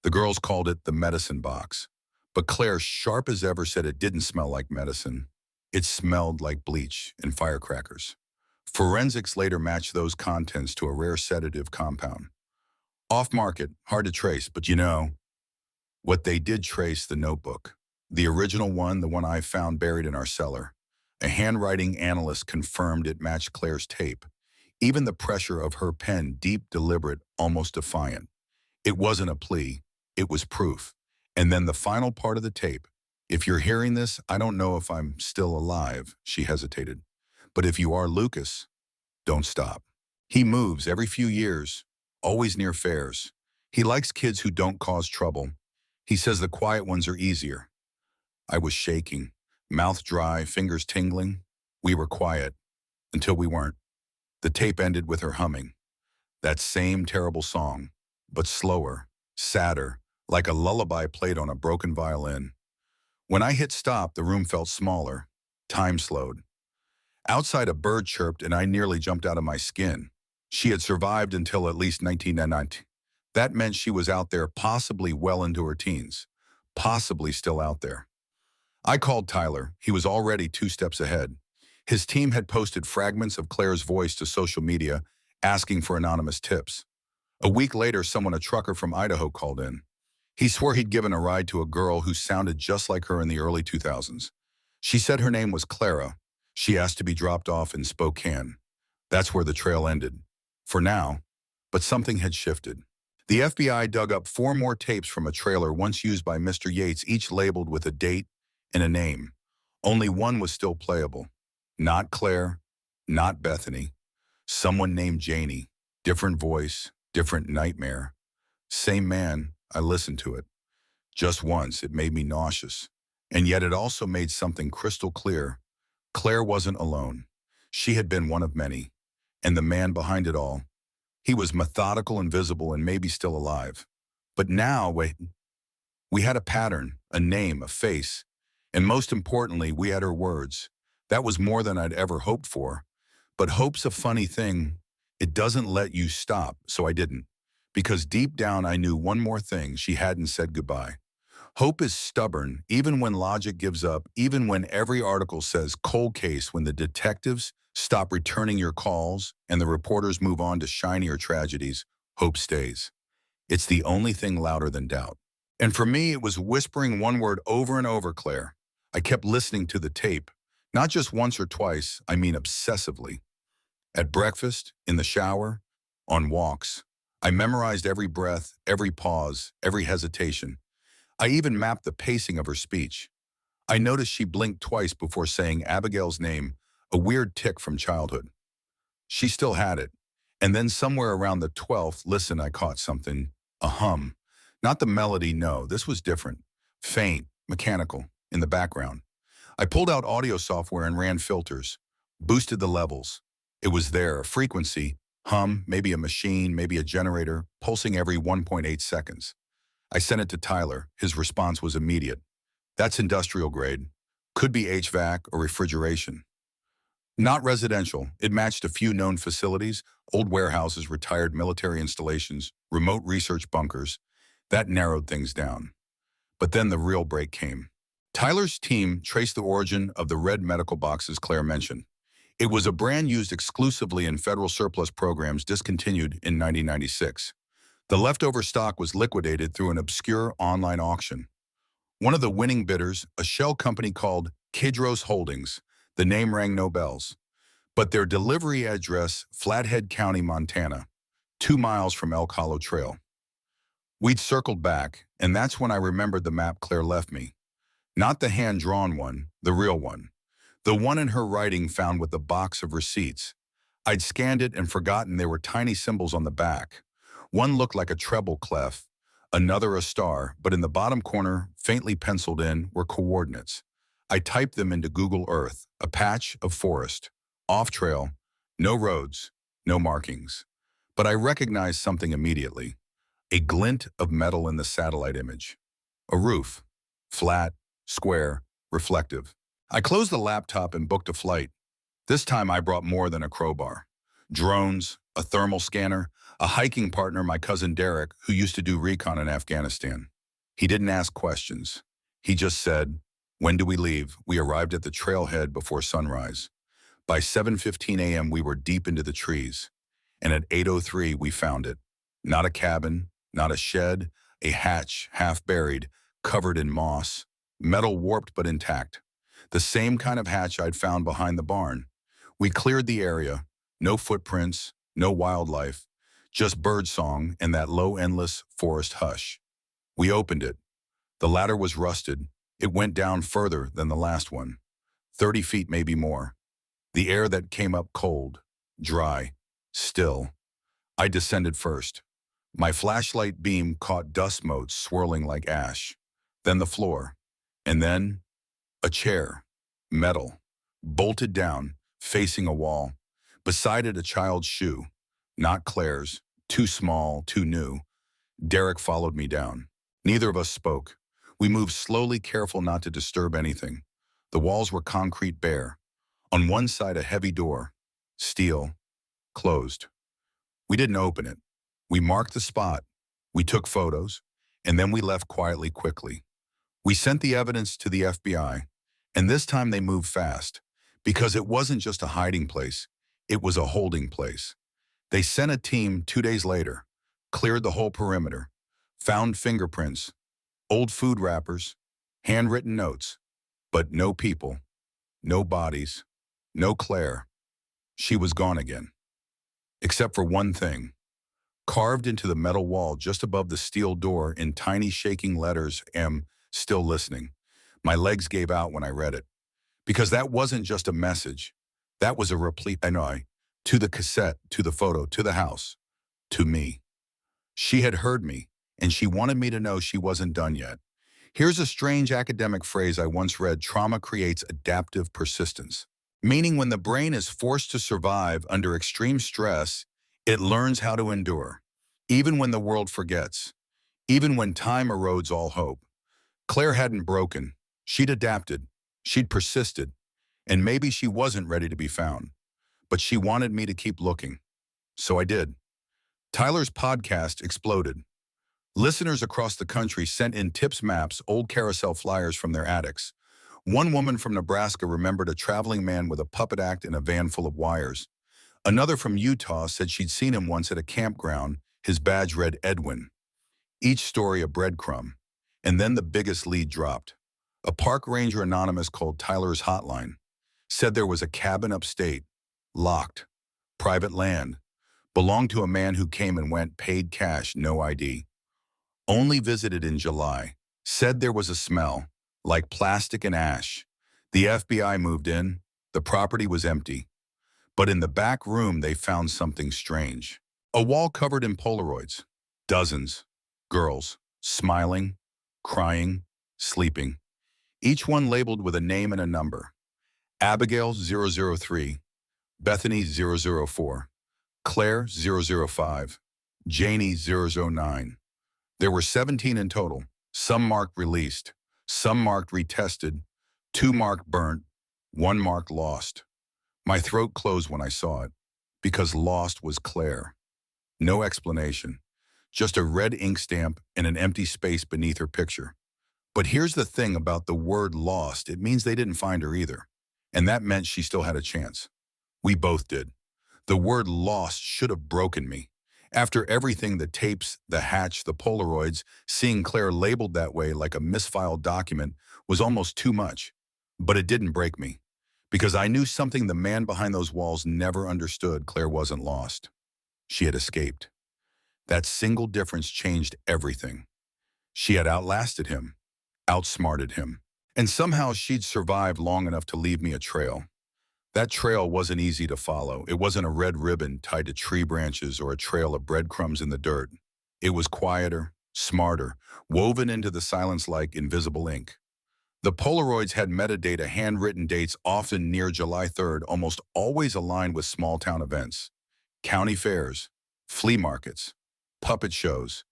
The girls called it the medicine box. But Claire, sharp as ever, said it didn't smell like medicine. It smelled like bleach and firecrackers. Forensics later matched those contents to a rare sedative compound. Off-market, hard to trace, but you know, what they did trace the notebook. The original one, the one I found buried in our cellar. A handwriting analyst confirmed it matched Claire's tape. Even the pressure of her pen, deep, deliberate, almost defiant. It wasn't a plea, it was proof. And then the final part of the tape. If you're hearing this, I don't know if I'm still alive, she hesitated. But if you are Lucas, don't stop. He moves every few years, always near fairs. He likes kids who don't cause trouble. He says the quiet ones are easier. I was shaking, mouth dry, fingers tingling. We were quiet, until we weren't. The tape ended with her humming. That same terrible song, but slower, sadder, like a lullaby played on a broken violin. When I hit stop, the room felt smaller. Time slowed. Outside, a bird chirped and I nearly jumped out of my skin. She had survived until at least 1990. That meant she was out there, possibly well into her teens. Possibly still out there. I called Tyler. He was already 2 steps ahead. His team had posted fragments of Claire's voice to social media, asking for anonymous tips. A week later, a trucker from Idaho, called in. He swore he'd given a ride to a girl who sounded just like her in the early 2000s. She said her name was Clara. She asked to be dropped off in Spokane. That's where the trail ended. For now. But something had shifted. The FBI dug up 4 more tapes from a trailer once used by Mr. Yates, each labeled with a date and a name. Only one was still playable. Not Claire, not Bethany. Someone named Janie. Different voice, different nightmare. Same man. I listened to it. Just once, it made me nauseous. And yet it also made something crystal clear. Claire wasn't alone. She had been one of many. And the man behind it all, he was methodical, invisible, and maybe still alive. But now, we had a pattern, a name, a face. And most importantly, we had her words. That was more than I'd ever hoped for. But hope's a funny thing. It doesn't let you stop, so I didn't. Because deep down I knew one more thing: she hadn't said goodbye. Hope is stubborn, even when logic gives up, even when every article says cold case, when the detectives stop returning your calls and the reporters move on to shinier tragedies, hope stays. It's the only thing louder than doubt. And for me, it was whispering one word over and over: Claire. I kept listening to the tape, not just once or twice, I mean obsessively. At breakfast, in the shower, on walks. I memorized every breath, every pause, every hesitation. I even mapped the pacing of her speech. I noticed she blinked twice before saying Abigail's name, a weird tic from childhood. She still had it. And then somewhere around the 12th listen, I caught something, a hum. Not the melody, no, this was different. Faint, mechanical, in the background. I pulled out audio software and ran filters, boosted the levels. It was there, a frequency, hum, maybe a machine, maybe a generator, pulsing every 1.8 seconds. I sent it to Tyler. His response was immediate. That's industrial grade. Could be HVAC or refrigeration. Not residential. It matched a few known facilities: old warehouses, retired military installations, remote research bunkers. That narrowed things down. But then the real break came. Tyler's team traced the origin of the red medical boxes Claire mentioned. It was a brand used exclusively in federal surplus programs discontinued in 1996. The leftover stock was liquidated through an obscure online auction. One of the winning bidders, a shell company called Kidros Holdings, the name rang no bells. But their delivery address, Flathead County, Montana, 2 miles from Elk Hollow Trail. We'd circled back, and that's when I remembered the map Claire left me. Not the hand-drawn one, the real one. The one in her writing found with the box of receipts. I'd scanned it and forgotten there were tiny symbols on the back. One looked like a treble clef, another a star, but in the bottom corner, faintly penciled in, were coordinates. I typed them into Google Earth: a patch of forest, off-trail, no roads, no markings. But I recognized something immediately: a glint of metal in the satellite image. A roof, flat, square, reflective. I closed the laptop and booked a flight. This time I brought more than a crowbar. Drones, a thermal scanner, a hiking partner, my cousin Derek, who used to do recon in Afghanistan. He didn't ask questions. He just said, "When do we leave?" We arrived at the trailhead before sunrise. By 7:15 a.m. we were deep into the trees. And at 8:03 we found it. Not a cabin, not a shed, a hatch, half buried, covered in moss, metal warped but intact. The same kind of hatch I'd found behind the barn. We cleared the area. No footprints, no wildlife, just birdsong and that low, endless forest hush. We opened it. The ladder was rusted. It went down further than the last one, 30 feet, maybe more. The air that came up cold, dry, still. I descended first. My flashlight beam caught dust motes swirling like ash. Then the floor. And then a chair, metal, bolted down, facing a wall. Beside it, a child's shoe. Not Claire's, too small, too new. Derek followed me down. Neither of us spoke. We moved slowly, careful not to disturb anything. The walls were concrete bare. On one side, a heavy door. Steel. Closed. We didn't open it. We marked the spot. We took photos. And then we left quickly. We sent the evidence to the FBI. And this time they moved fast. Because it wasn't just a hiding place. It was a holding place. They sent a team 2 days later. Cleared the whole perimeter. Found fingerprints. Old food wrappers. Handwritten notes. But no people. No bodies. No Claire. She was gone again. Except for one thing. Carved into the metal wall just above the steel door in tiny shaking letters, am still listening. My legs gave out when I read it. Because that wasn't just a message. That was a replete annoy to the cassette, to the photo, to the house, to me. She had heard me, and she wanted me to know she wasn't done yet. Here's a strange academic phrase I once read: trauma creates adaptive persistence. Meaning when the brain is forced to survive under extreme stress, it learns how to endure. Even when the world forgets. Even when time erodes all hope. Claire hadn't broken. She'd adapted. She'd persisted. And maybe she wasn't ready to be found. But she wanted me to keep looking. So I did. Tyler's podcast exploded. Listeners across the country sent in tips, maps, old carousel flyers from their attics. One woman from Nebraska remembered a traveling man with a puppet act in a van full of wires. Another from Utah said she'd seen him once at a campground. His badge read Edwin. Each story a breadcrumb. And then the biggest lead dropped. A park ranger anonymous called Tyler's hotline. Said there was a cabin upstate. Locked. Private land. Belonged to a man who came and went, paid cash, no ID. Only visited in July. Said there was a smell, like plastic and ash. The FBI moved in. The property was empty. But in the back room, they found something strange. A wall covered in Polaroids. Dozens. Girls. Smiling. Crying. Sleeping. Each one labeled with a name and a number. Abigail 003. Bethany 004. Claire 005. Janie 009. There were 17 in total. Some marked released. Some marked retested. 2 marked burnt. 1 marked lost. My throat closed when I saw it. Because lost was Claire. No explanation. Just a red ink stamp and an empty space beneath her picture. But here's the thing about the word lost. It means they didn't find her either. And that meant she still had a chance. We both did. The word lost should have broken me. After everything, the tapes, the hatch, the Polaroids, seeing Claire labeled that way like a misfiled document was almost too much. But it didn't break me. Because I knew something the man behind those walls never understood. Claire wasn't lost. She had escaped. That single difference changed everything. She had outlasted him, outsmarted him. And somehow she'd survived long enough to leave me a trail. That trail wasn't easy to follow. It wasn't a red ribbon tied to tree branches or a trail of breadcrumbs in the dirt. It was quieter, smarter, woven into the silence like invisible ink. The Polaroids had metadata, handwritten dates, often near July 3rd, almost always aligned with small-town events. County fairs, flea markets, puppet shows.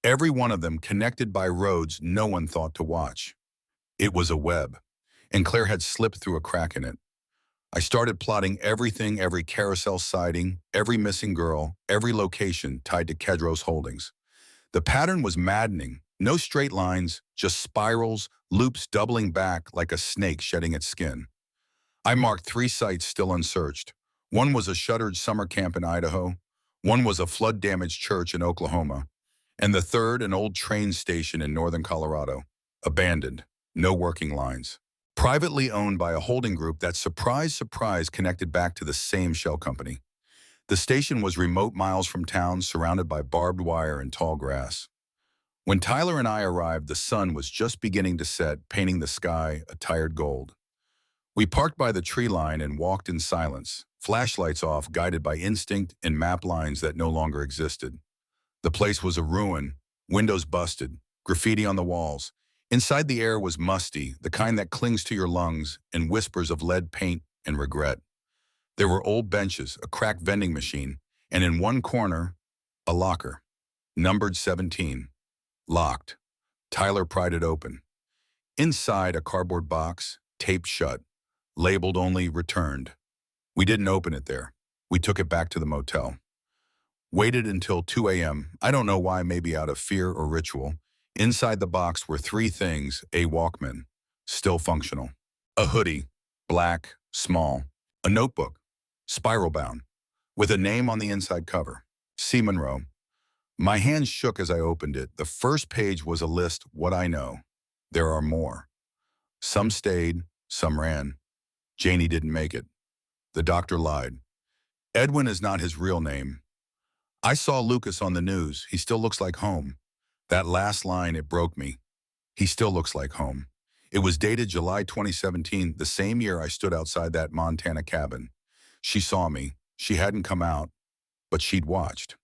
Every one of them connected by roads no one thought to watch. It was a web, and Claire had slipped through a crack in it. I started plotting everything, every carousel sighting, every missing girl, every location tied to Kedros Holdings. The pattern was maddening. No straight lines, just spirals, loops doubling back like a snake shedding its skin. I marked 3 sites still unsearched. One was a shuttered summer camp in Idaho. One was a flood-damaged church in Oklahoma. And the third, an old train station in northern Colorado. Abandoned. No working lines. Privately owned by a holding group that, surprise, connected back to the same shell company. The station was remote miles from town, surrounded by barbed wire and tall grass. When Tyler and I arrived, the sun was just beginning to set, painting the sky a tired gold. We parked by the tree line and walked in silence, flashlights off, guided by instinct and map lines that no longer existed. The place was a ruin, windows busted, graffiti on the walls. Inside, the air was musty, the kind that clings to your lungs, and whispers of lead paint and regret. There were old benches, a cracked vending machine, and in one corner, a locker, numbered 17, locked. Tyler pried it open. Inside, a cardboard box, taped shut, labeled only returned. We didn't open it there. We took it back to the motel. Waited until 2 a.m. I don't know why, maybe out of fear or ritual. Inside the box were three things: a Walkman, still functional, a hoodie, black, small, a notebook, spiral bound, with a name on the inside cover, C. Monroe. My hands shook as I opened it. The first page was a list, what I know. There are more. Some stayed, some ran. Janie didn't make it. The doctor lied. Edwin is not his real name. I saw Lucas on the news. He still looks like home. That last line, it broke me. He still looks like home. It was dated July 2017, the same year I stood outside that Montana cabin. She saw me. She hadn't come out, but she'd watched.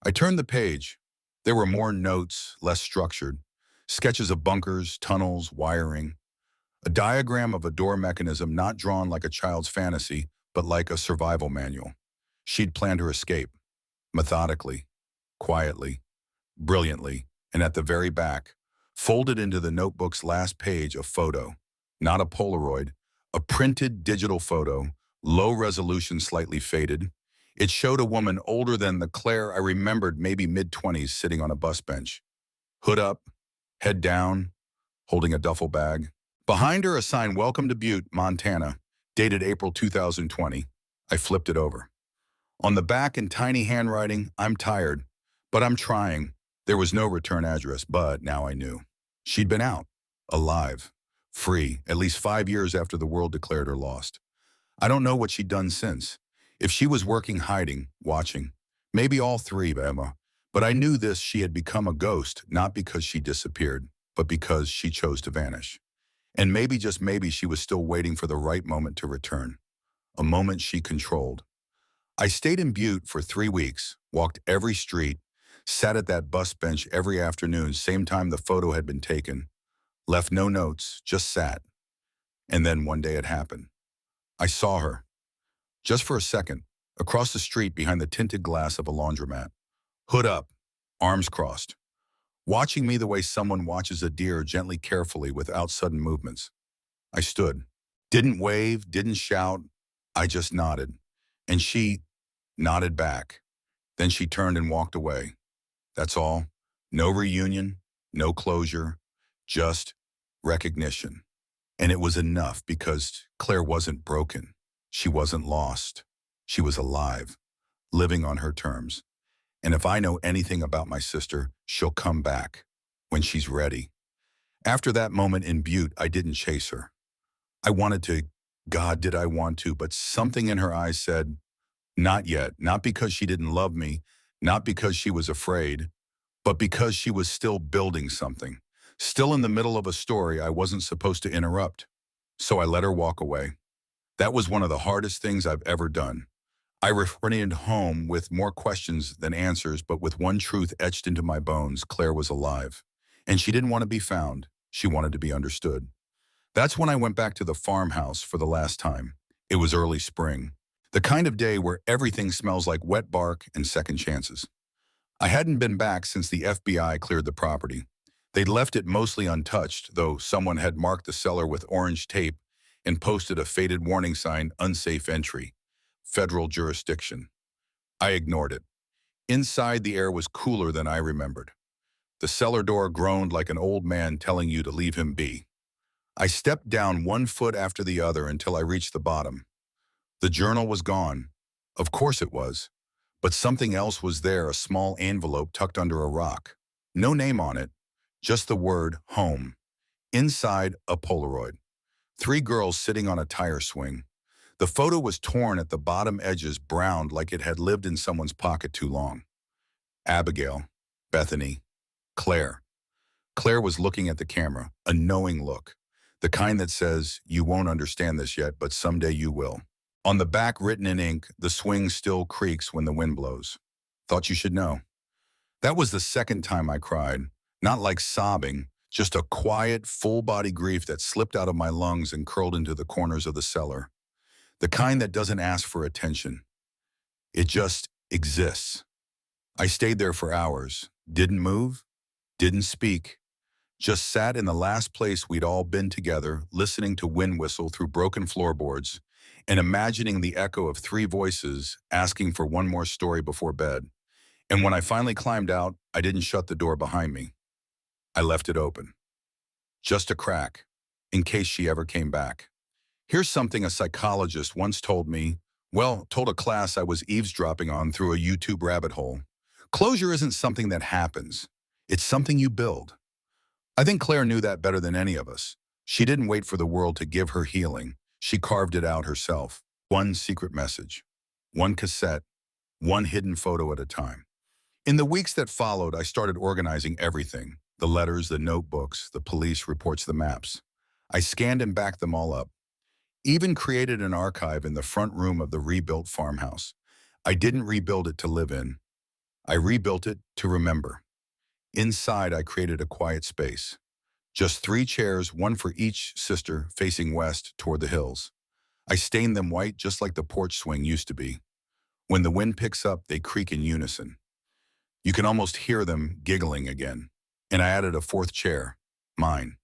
I turned the page. There were more notes, less structured. Sketches of bunkers, tunnels, wiring. A diagram of a door mechanism not drawn like a child's fantasy, but like a survival manual. She'd planned her escape. Methodically, quietly, brilliantly, and at the very back, folded into the notebook's last page, a photo. Not a Polaroid, a printed digital photo, low resolution, slightly faded. It showed a woman older than the Claire I remembered, maybe mid-20s, sitting on a bus bench. Hood up, head down, holding a duffel bag. Behind her, a sign, Welcome to Butte, Montana, dated April 2020. I flipped it over. On the back, in tiny handwriting, I'm tired, but I'm trying. There was no return address, but now I knew. She'd been out, alive, free, at least 5 years after the world declared her lost. I don't know what she'd done since. If she was working, hiding, watching. Maybe all three, Emma. But I knew this: she had become a ghost, not because she disappeared, but because she chose to vanish. And maybe, just maybe, she was still waiting for the right moment to return. A moment she controlled. I stayed in Butte for 3 weeks, walked every street, sat at that bus bench every afternoon, same time the photo had been taken, left no notes, just sat. And then one day it happened. I saw her, just for a second, across the street behind the tinted glass of a laundromat. Hood up, arms crossed, watching me the way someone watches a deer, gently, carefully, without sudden movements. I stood, didn't wave, didn't shout, I just nodded. And she nodded back. Then she turned and walked away. That's all. No reunion, no closure, just recognition. And it was enough, because Claire wasn't broken. She wasn't lost. She was alive, living on her terms. And if I know anything about my sister, she'll come back when she's ready. After that moment in Butte, I didn't chase her. I wanted to. God, did I want to, but something in her eyes said, not yet. Not because she didn't love me, not because she was afraid, but because she was still building something, still in the middle of a story I wasn't supposed to interrupt. So I let her walk away. That was one of the hardest things I've ever done. I returned home with more questions than answers, but with one truth etched into my bones: Claire was alive. And she didn't want to be found. She wanted to be understood. That's when I went back to the farmhouse for the last time. It was early spring, the kind of day where everything smells like wet bark and second chances. I hadn't been back since the FBI cleared the property. They'd left it mostly untouched, though someone had marked the cellar with orange tape and posted a faded warning sign, unsafe entry, federal jurisdiction. I ignored it. Inside, the air was cooler than I remembered. The cellar door groaned like an old man telling you to leave him be. I stepped down 1 foot after the other until I reached the bottom. The journal was gone. Of course it was. But something else was there, a small envelope tucked under a rock. No name on it, just the word home. Inside, a Polaroid. 3 girls sitting on a tire swing. The photo was torn at the bottom edges, browned like it had lived in someone's pocket too long. Abigail, Bethany, Claire. Claire was looking at the camera, a knowing look, the kind that says, "You won't understand this yet, but someday you will." On the back, written in ink, "The swing still creaks when the wind blows. Thought you should know." That was the second time I cried, not like sobbing, just a quiet, full-body grief that slipped out of my lungs and curled into the corners of the cellar. The kind that doesn't ask for attention. It just exists. I stayed there for hours, didn't move, didn't speak, just sat in the last place we'd all been together, listening to wind whistle through broken floorboards and imagining the echo of three voices asking for one more story before bed. And when I finally climbed out, I didn't shut the door behind me. I left it open. Just a crack, in case she ever came back. Here's something a psychologist once told me, told a class I was eavesdropping on through a YouTube rabbit hole. Closure isn't something that happens. It's something you build. I think Claire knew that better than any of us. She didn't wait for the world to give her healing. She carved it out herself. One secret message, one cassette, one hidden photo at a time. In the weeks that followed, I started organizing everything. The letters, the notebooks, the police reports, the maps. I scanned and backed them all up. Even created an archive in the front room of the rebuilt farmhouse. I didn't rebuild it to live in. I rebuilt it to remember. Inside, I created a quiet space. Just 3 chairs, one for each sister, facing west toward the hills. I stained them white just like the porch swing used to be. When the wind picks up, they creak in unison. You can almost hear them giggling again. And I added a 4th chair, mine.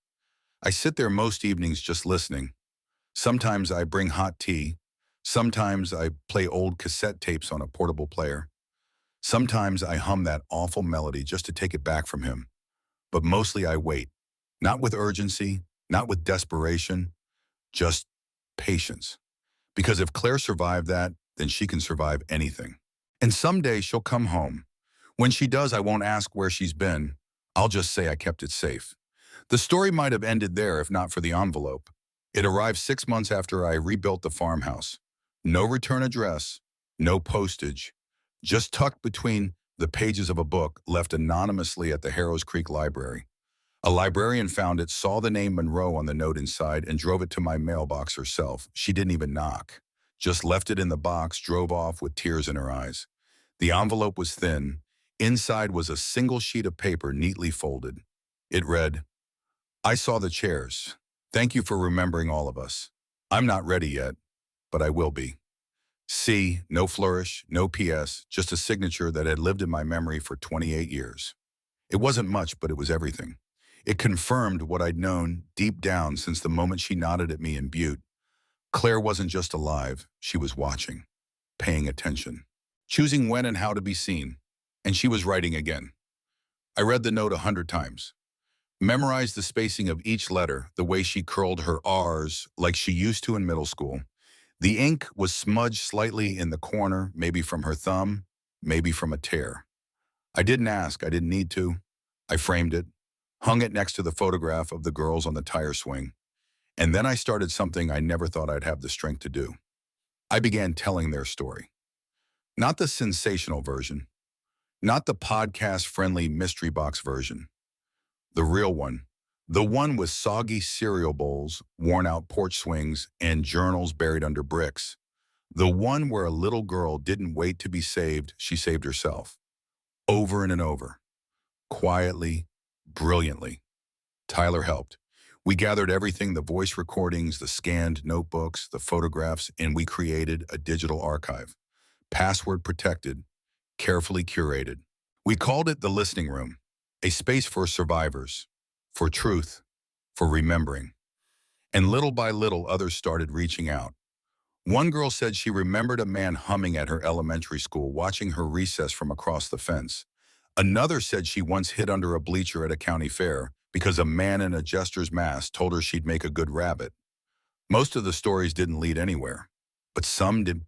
I sit there most evenings just listening. Sometimes I bring hot tea. Sometimes I play old cassette tapes on a portable player. Sometimes I hum that awful melody just to take it back from him. But mostly I wait. Not with urgency, not with desperation, just patience. Because if Claire survived that, then she can survive anything. And someday she'll come home. When she does, I won't ask where she's been. I'll just say I kept it safe. The story might have ended there if not for the envelope. It arrived 6 months after I rebuilt the farmhouse. No return address, no postage, just tucked between the pages of a book left anonymously at the Harrows Creek Library. A librarian found it, saw the name Monroe on the note inside, and drove it to my mailbox herself. She didn't even knock. Just left it in the box, drove off with tears in her eyes. The envelope was thin. Inside was a single sheet of paper neatly folded. It read, "I saw the chairs. Thank you for remembering all of us. I'm not ready yet, but I will be." See, no flourish, no PS, just a signature that had lived in my memory for 28 years. It wasn't much, but it was everything. It confirmed what I'd known deep down since the moment she nodded at me in Butte. Claire wasn't just alive, she was watching, paying attention, choosing when and how to be seen. And she was writing again. I read the note 100 times. Memorized the spacing of each letter, the way she curled her R's like she used to in middle school. The ink was smudged slightly in the corner, maybe from her thumb, maybe from a tear. I didn't ask, I didn't need to. I framed it, hung it next to the photograph of the girls on the tire swing. And then I started something I never thought I'd have the strength to do. I began telling their story. Not the sensational version, not the podcast-friendly mystery box version. The real one. The one with soggy cereal bowls, worn-out porch swings, and journals buried under bricks. The one where a little girl didn't wait to be saved, she saved herself. Over and over. Quietly, brilliantly. Tyler helped. We gathered everything, the voice recordings, the scanned notebooks, the photographs, and we created a digital archive. Password protected, carefully curated. We called it the listening room, a space for survivors, for truth, for remembering. And little by little, others started reaching out. One girl said she remembered a man humming at her elementary school, watching her recess from across the fence. Another said she once hid under a bleacher at a county fair because a man in a jester's mask told her she'd make a good rabbit. Most of the stories didn't lead anywhere, but some did.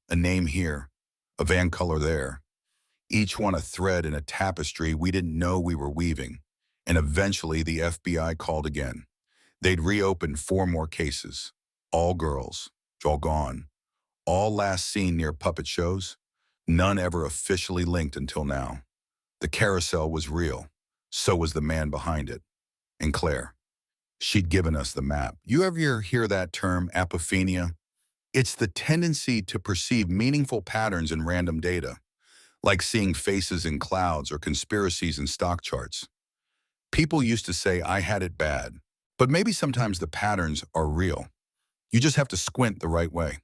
A name here, a van color there. Each one a thread in a tapestry we didn't know we were weaving. And eventually the FBI called again. They'd reopened 4 more cases, all girls. all gone. All last seen near puppet shows. None ever officially linked until now. The carousel was real. So was the man behind it. And Claire. She'd given us the map. You ever hear that term, apophenia? It's the tendency to perceive meaningful patterns in random data, like seeing faces in clouds or conspiracies in stock charts. People used to say I had it bad, but maybe sometimes the patterns are real. You just have to squint the right way.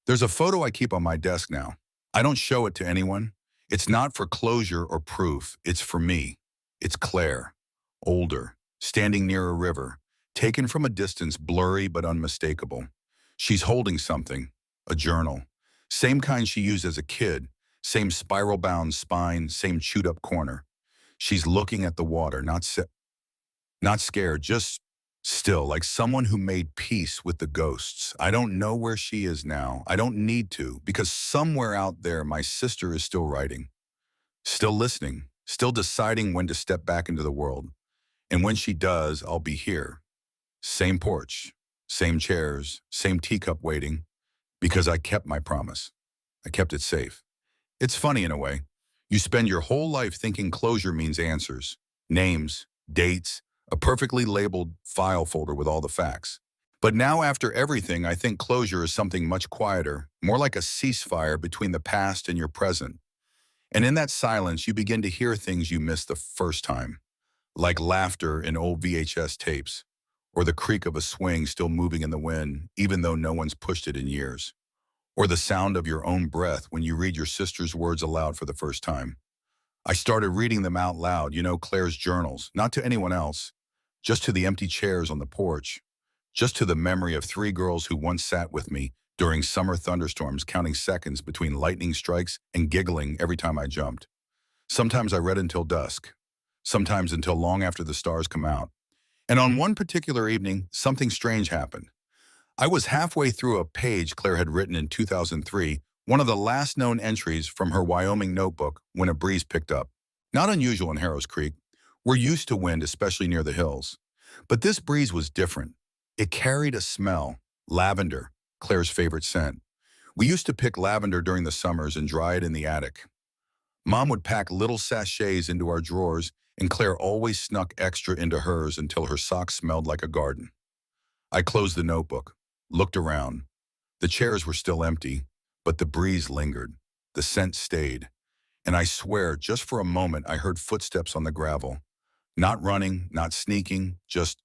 There's a photo I keep on my desk now. I don't show it to anyone. It's not for closure or proof. It's for me. It's Claire, older, standing near a river, taken from a distance, blurry but unmistakable. She's holding something, a journal. Same kind she used as a kid, same spiral-bound spine, same chewed-up corner. She's looking at the water, not scared, just still, like someone who made peace with the ghosts. I don't know where she is now. I don't need to, because somewhere out there, my sister is still writing, still listening, still deciding when to step back into the world. And when she does, I'll be here. Same porch, same chairs, same teacup waiting, because I kept my promise. I kept it safe. It's funny in a way. You spend your whole life thinking closure means answers, names, dates, a perfectly labeled file folder with all the facts. But now after everything, I think closure is something much quieter, more like a ceasefire between the past and your present. And in that silence, you begin to hear things you missed the first time, like laughter in old VHS tapes, or the creak of a swing still moving in the wind, even though no one's pushed it in years, or the sound of your own breath when you read your sister's words aloud for the first time. I started reading them out loud, Claire's journals, not to anyone else, just to the empty chairs on the porch, just to the memory of three girls who once sat with me during summer thunderstorms, counting seconds between lightning strikes and giggling every time I jumped. Sometimes I read until dusk, sometimes until long after the stars come out. And on one particular evening, something strange happened. I was halfway through a page Claire had written in 2003, one of the last known entries from her Wyoming notebook, when a breeze picked up. Not unusual in Harrows Creek. We're used to wind, especially near the hills. But this breeze was different. It carried a smell, lavender, Claire's favorite scent. We used to pick lavender during the summers and dry it in the attic. Mom would pack little sachets into our drawers, and Claire always snuck extra into hers until her socks smelled like a garden. I closed the notebook, looked around. The chairs were still empty, but the breeze lingered. The scent stayed. And I swear, just for a moment, I heard footsteps on the gravel. Not running, not sneaking, just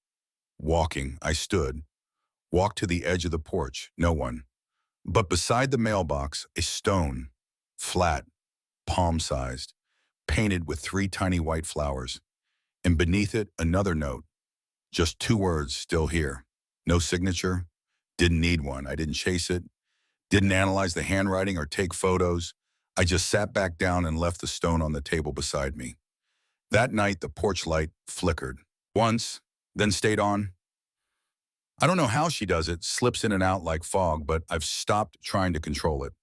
walking. I stood, walked to the edge of the porch, no one. But beside the mailbox, a stone, flat, palm-sized, painted with three tiny white flowers. And beneath it, another note. Just two words, still here. No signature. Didn't need one. I didn't chase it. Didn't analyze the handwriting or take photos. I just sat back down and left the stone on the table beside me. That night, the porch light flickered. Once, then stayed on. I don't know how she does it, slips in and out like fog, but I've stopped trying to control it.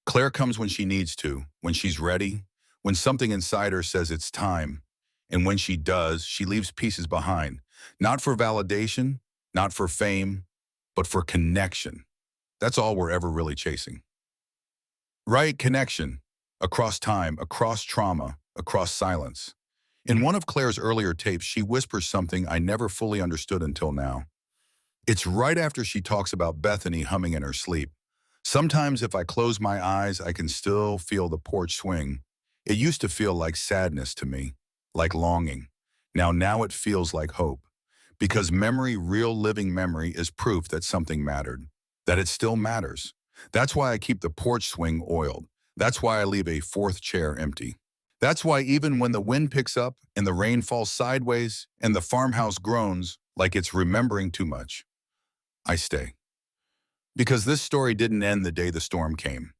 Claire comes when she needs to, when she's ready, when something inside her says it's time. And when she does, she leaves pieces behind. Not for validation, not for fame, but for connection. That's all we're ever really chasing. Right? Connection. Across time, across trauma, across silence. In one of Claire's earlier tapes, she whispers something I never fully understood until now. It's right after she talks about Bethany humming in her sleep. Sometimes if I close my eyes, I can still feel the porch swing. It used to feel like sadness to me, like longing. Now it feels like hope. Because memory, real living memory, is proof that something mattered, that it still matters. That's why I keep the porch swing oiled. That's why I leave a fourth chair empty. That's why even when the wind picks up and the rain falls sideways and the farmhouse groans like it's remembering too much, I stay. Because this story didn't end the day the storm came.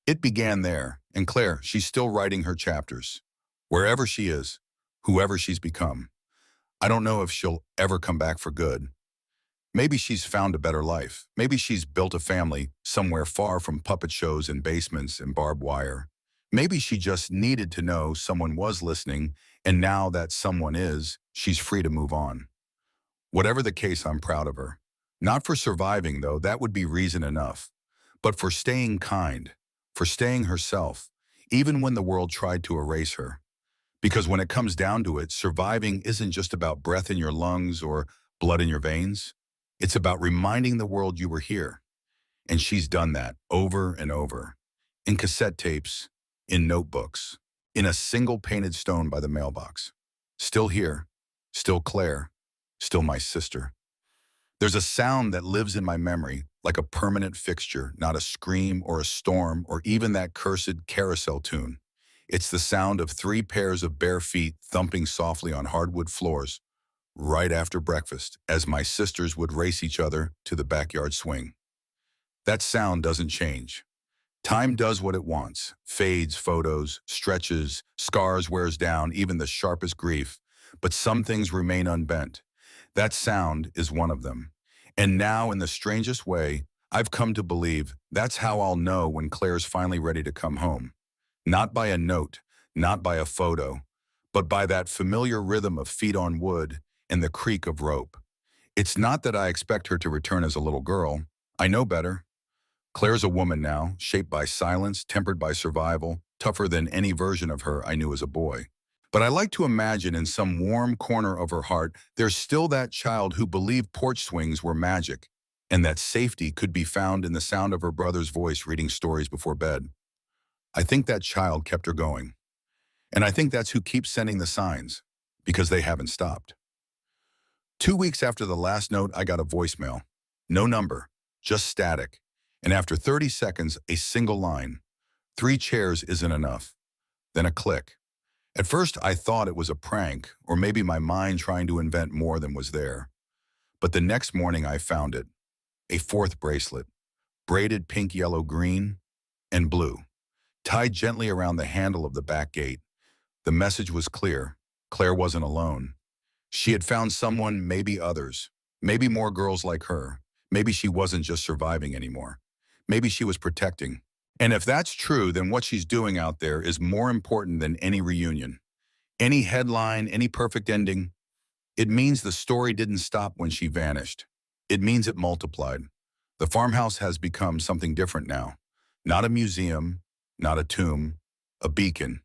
It began there, and Claire, she's still writing her chapters. Wherever she is, whoever she's become. I don't know if she'll ever come back for good. Maybe she's found a better life. Maybe she's built a family somewhere far from puppet shows and basements and barbed wire. Maybe she just needed to know someone was listening, and now that someone is, she's free to move on. Whatever the case, I'm proud of her. Not for surviving, though, that would be reason enough, but for staying kind, for staying herself, even when the world tried to erase her. Because when it comes down to it, surviving isn't just about breath in your lungs or blood in your veins. It's about reminding the world you were here. And she's done that over and over. In cassette tapes, in notebooks, in a single painted stone by the mailbox. Still here, still Claire, still my sister. There's a sound that lives in my memory, like a permanent fixture, not a scream or a storm or even that cursed carousel tune. It's the sound of three pairs of bare feet thumping softly on hardwood floors right after breakfast as my sisters would race each other to the backyard swing. That sound doesn't change. Time does what it wants, fades photos, stretches, scars wears down, even the sharpest grief. But some things remain unbent. That sound is one of them. And now, in the strangest way, I've come to believe that's how I'll know when Claire's finally ready to come home. Not by a note, not by a photo, but by that familiar rhythm of feet on wood and the creak of rope. It's not that I expect her to return as a little girl. I know better. Claire's a woman now, shaped by silence, tempered by survival, tougher than any version of her I knew as a boy. But I like to imagine in some warm corner of her heart, there's still that child who believed porch swings were magic, and that safety could be found in the sound of her brother's voice reading stories before bed. I think that child kept her going. And I think that's who keeps sending the signs, because they haven't stopped. 2 weeks after the last note, I got a voicemail. No number, just static. And after 30 seconds, a single line. 3 chairs isn't enough. Then a click. At first, I thought it was a prank, or maybe my mind trying to invent more than was there. But the next morning, I found it. A fourth bracelet, braided pink, yellow, green, and blue, tied gently around the handle of the back gate. The message was clear. Claire wasn't alone. She had found someone, maybe others, maybe more girls like her. Maybe she wasn't just surviving anymore. Maybe she was protecting. And if that's true, then what she's doing out there is more important than any reunion, any headline, any perfect ending. It means the story didn't stop when she vanished. It means it multiplied. The farmhouse has become something different now. Not a museum, not a tomb, a beacon.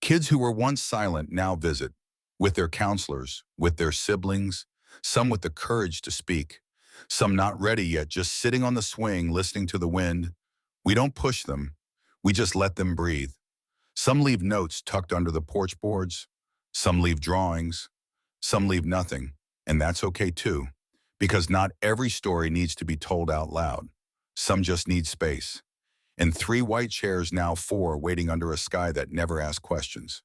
Kids who were once silent now visit, with their counselors, with their siblings, some with the courage to speak, some not ready yet, just sitting on the swing, listening to the wind. We don't push them, we just let them breathe. Some leave notes tucked under the porch boards, some leave drawings, some leave nothing, and that's okay too, because not every story needs to be told out loud. Some just need space. And 3 white chairs, now 4, waiting under a sky that never asked questions.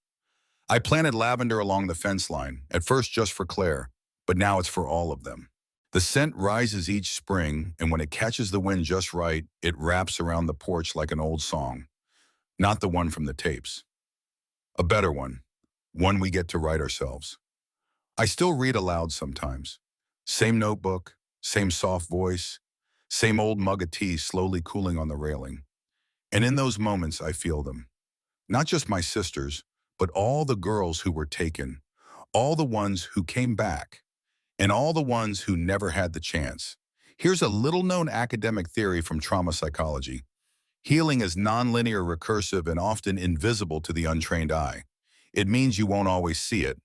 I planted lavender along the fence line, at first just for Claire, but now it's for all of them. The scent rises each spring, and when it catches the wind just right, it wraps around the porch like an old song. Not the one from the tapes. A better one we get to write ourselves. I still read aloud sometimes. Same notebook, same soft voice, same old mug of tea slowly cooling on the railing. And in those moments, I feel them. Not just my sisters, but all the girls who were taken, all the ones who came back, and all the ones who never had the chance. Here's a little-known academic theory from trauma psychology. Healing is nonlinear, recursive, and often invisible to the untrained eye. It means you won't always see it,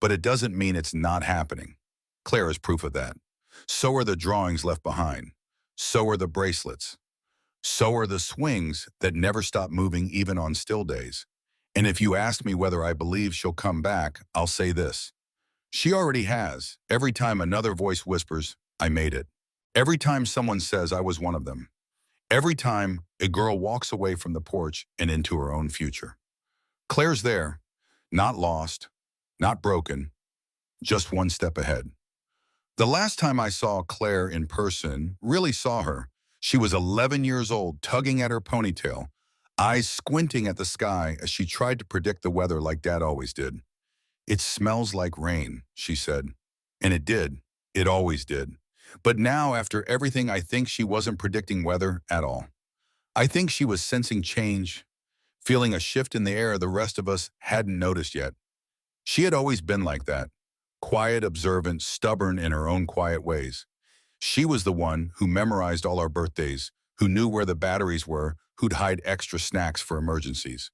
but it doesn't mean it's not happening. Claire is proof of that. So are the drawings left behind. So are the bracelets. So are the swings that never stop moving even on still days. And if you ask me whether I believe she'll come back, I'll say this. She already has. Every time another voice whispers, I made it. Every time someone says I was one of them. Every time a girl walks away from the porch and into her own future. Claire's there, not lost, not broken, just one step ahead. The last time I saw Claire in person, really saw her, she was 11 years old, tugging at her ponytail, eyes squinting at the sky as she tried to predict the weather like Dad always did. It smells like rain, she said. And it did. It always did. But now, after everything, I think she wasn't predicting weather at all. I think she was sensing change, feeling a shift in the air the rest of us hadn't noticed yet. She had always been like that, quiet, observant, stubborn in her own quiet ways. She was the one who memorized all our birthdays, who knew where the batteries were, who'd hide extra snacks for emergencies.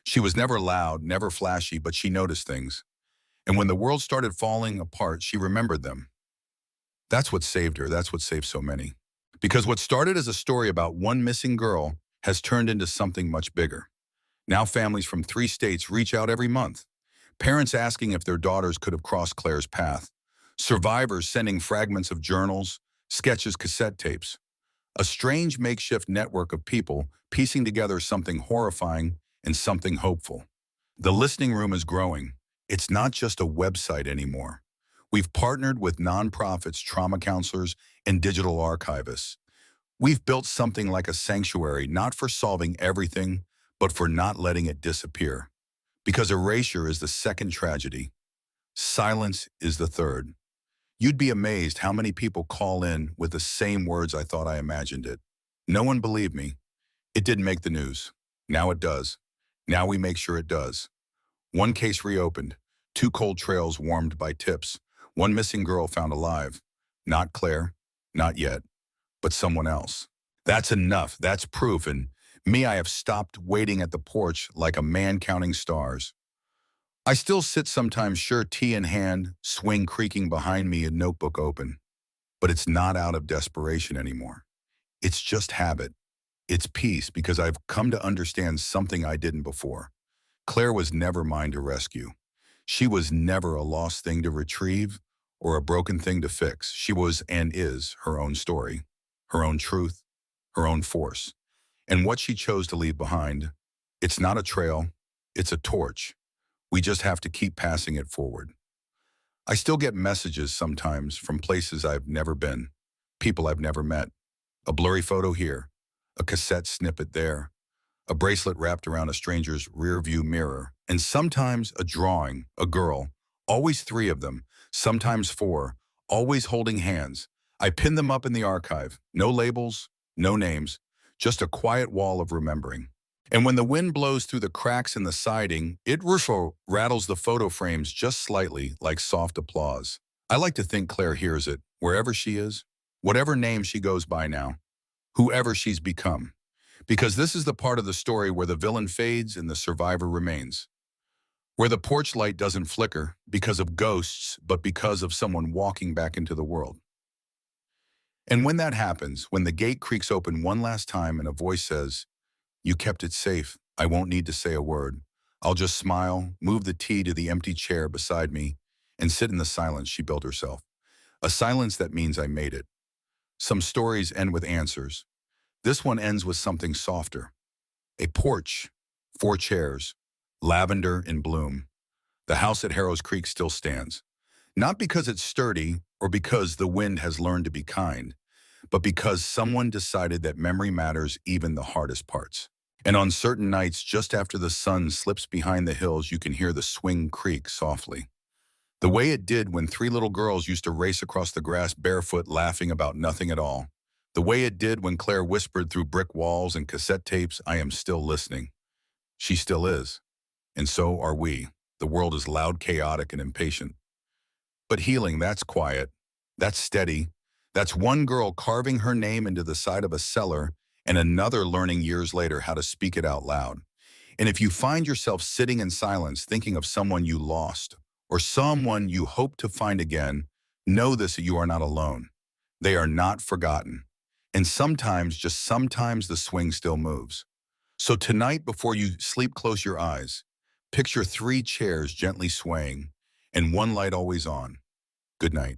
She was never loud, never flashy, but she noticed things. And when the world started falling apart, she remembered them. That's what saved her. That's what saved so many. Because what started as a story about one missing girl has turned into something much bigger. Now families from 3 states reach out every month. Parents asking if their daughters could have crossed Claire's path. Survivors sending fragments of journals, sketches, cassette tapes. A strange makeshift network of people piecing together something horrifying and something hopeful. The listening room is growing. It's not just a website anymore. We've partnered with nonprofits, trauma counselors, and digital archivists. We've built something like a sanctuary, not for solving everything, but for not letting it disappear. Because erasure is the second tragedy. Silence is the third. You'd be amazed how many people call in with the same words I thought I imagined it. No one believed me. It didn't make the news. Now it does. Now we make sure it does. One case reopened. 2 cold trails warmed by tips. One missing girl found alive. Not Claire. Not yet. But someone else. That's enough. That's proof. And me, I have stopped waiting at the porch like a man counting stars. I still sit sometimes, sure, tea in hand, swing creaking behind me, a notebook open. But it's not out of desperation anymore. It's just habit. It's peace because I've come to understand something I didn't before. Claire was never mine to rescue. She was never a lost thing to retrieve or a broken thing to fix. She was and is her own story, her own truth, her own force. And what she chose to leave behind, it's not a trail, it's a torch. We just have to keep passing it forward. I still get messages sometimes from places I've never been, people I've never met. A blurry photo here, a cassette snippet there, a bracelet wrapped around a stranger's rearview mirror, and sometimes a drawing, a girl, always 3 of them, sometimes 4, always holding hands. I pin them up in the archive. No labels, no names, just a quiet wall of remembering. And when the wind blows through the cracks in the siding, it rattles the photo frames just slightly like soft applause. I like to think Claire hears it, wherever she is, whatever name she goes by now, whoever she's become. Because this is the part of the story where the villain fades and the survivor remains. Where the porch light doesn't flicker because of ghosts, but because of someone walking back into the world. And when that happens, when the gate creaks open one last time and a voice says, "You kept it safe. I won't need to say a word. I'll just smile, move the tea to the empty chair beside me, and sit in the silence she built herself. A silence that means I made it." Some stories end with answers. This one ends with something softer. A porch, 4 chairs, lavender in bloom. The house at Harrow's Creek still stands. Not because it's sturdy or because the wind has learned to be kind, but because someone decided that memory matters, even the hardest parts. And on certain nights, just after the sun slips behind the hills, you can hear the swing creak softly. The way it did when 3 little girls used to race across the grass barefoot, laughing about nothing at all. The way it did when Claire whispered through brick walls and cassette tapes, "I am still listening." She still is. And so are we. The world is loud, chaotic, and impatient. But healing, that's quiet. That's steady. That's one girl carving her name into the side of a cellar and another learning years later how to speak it out loud. And if you find yourself sitting in silence thinking of someone you lost or someone you hope to find again, know this: that you are not alone. They are not forgotten. And sometimes, just sometimes, the swing still moves. So tonight, before you sleep, close your eyes. Picture 3 chairs gently swaying and one light always on. Good night.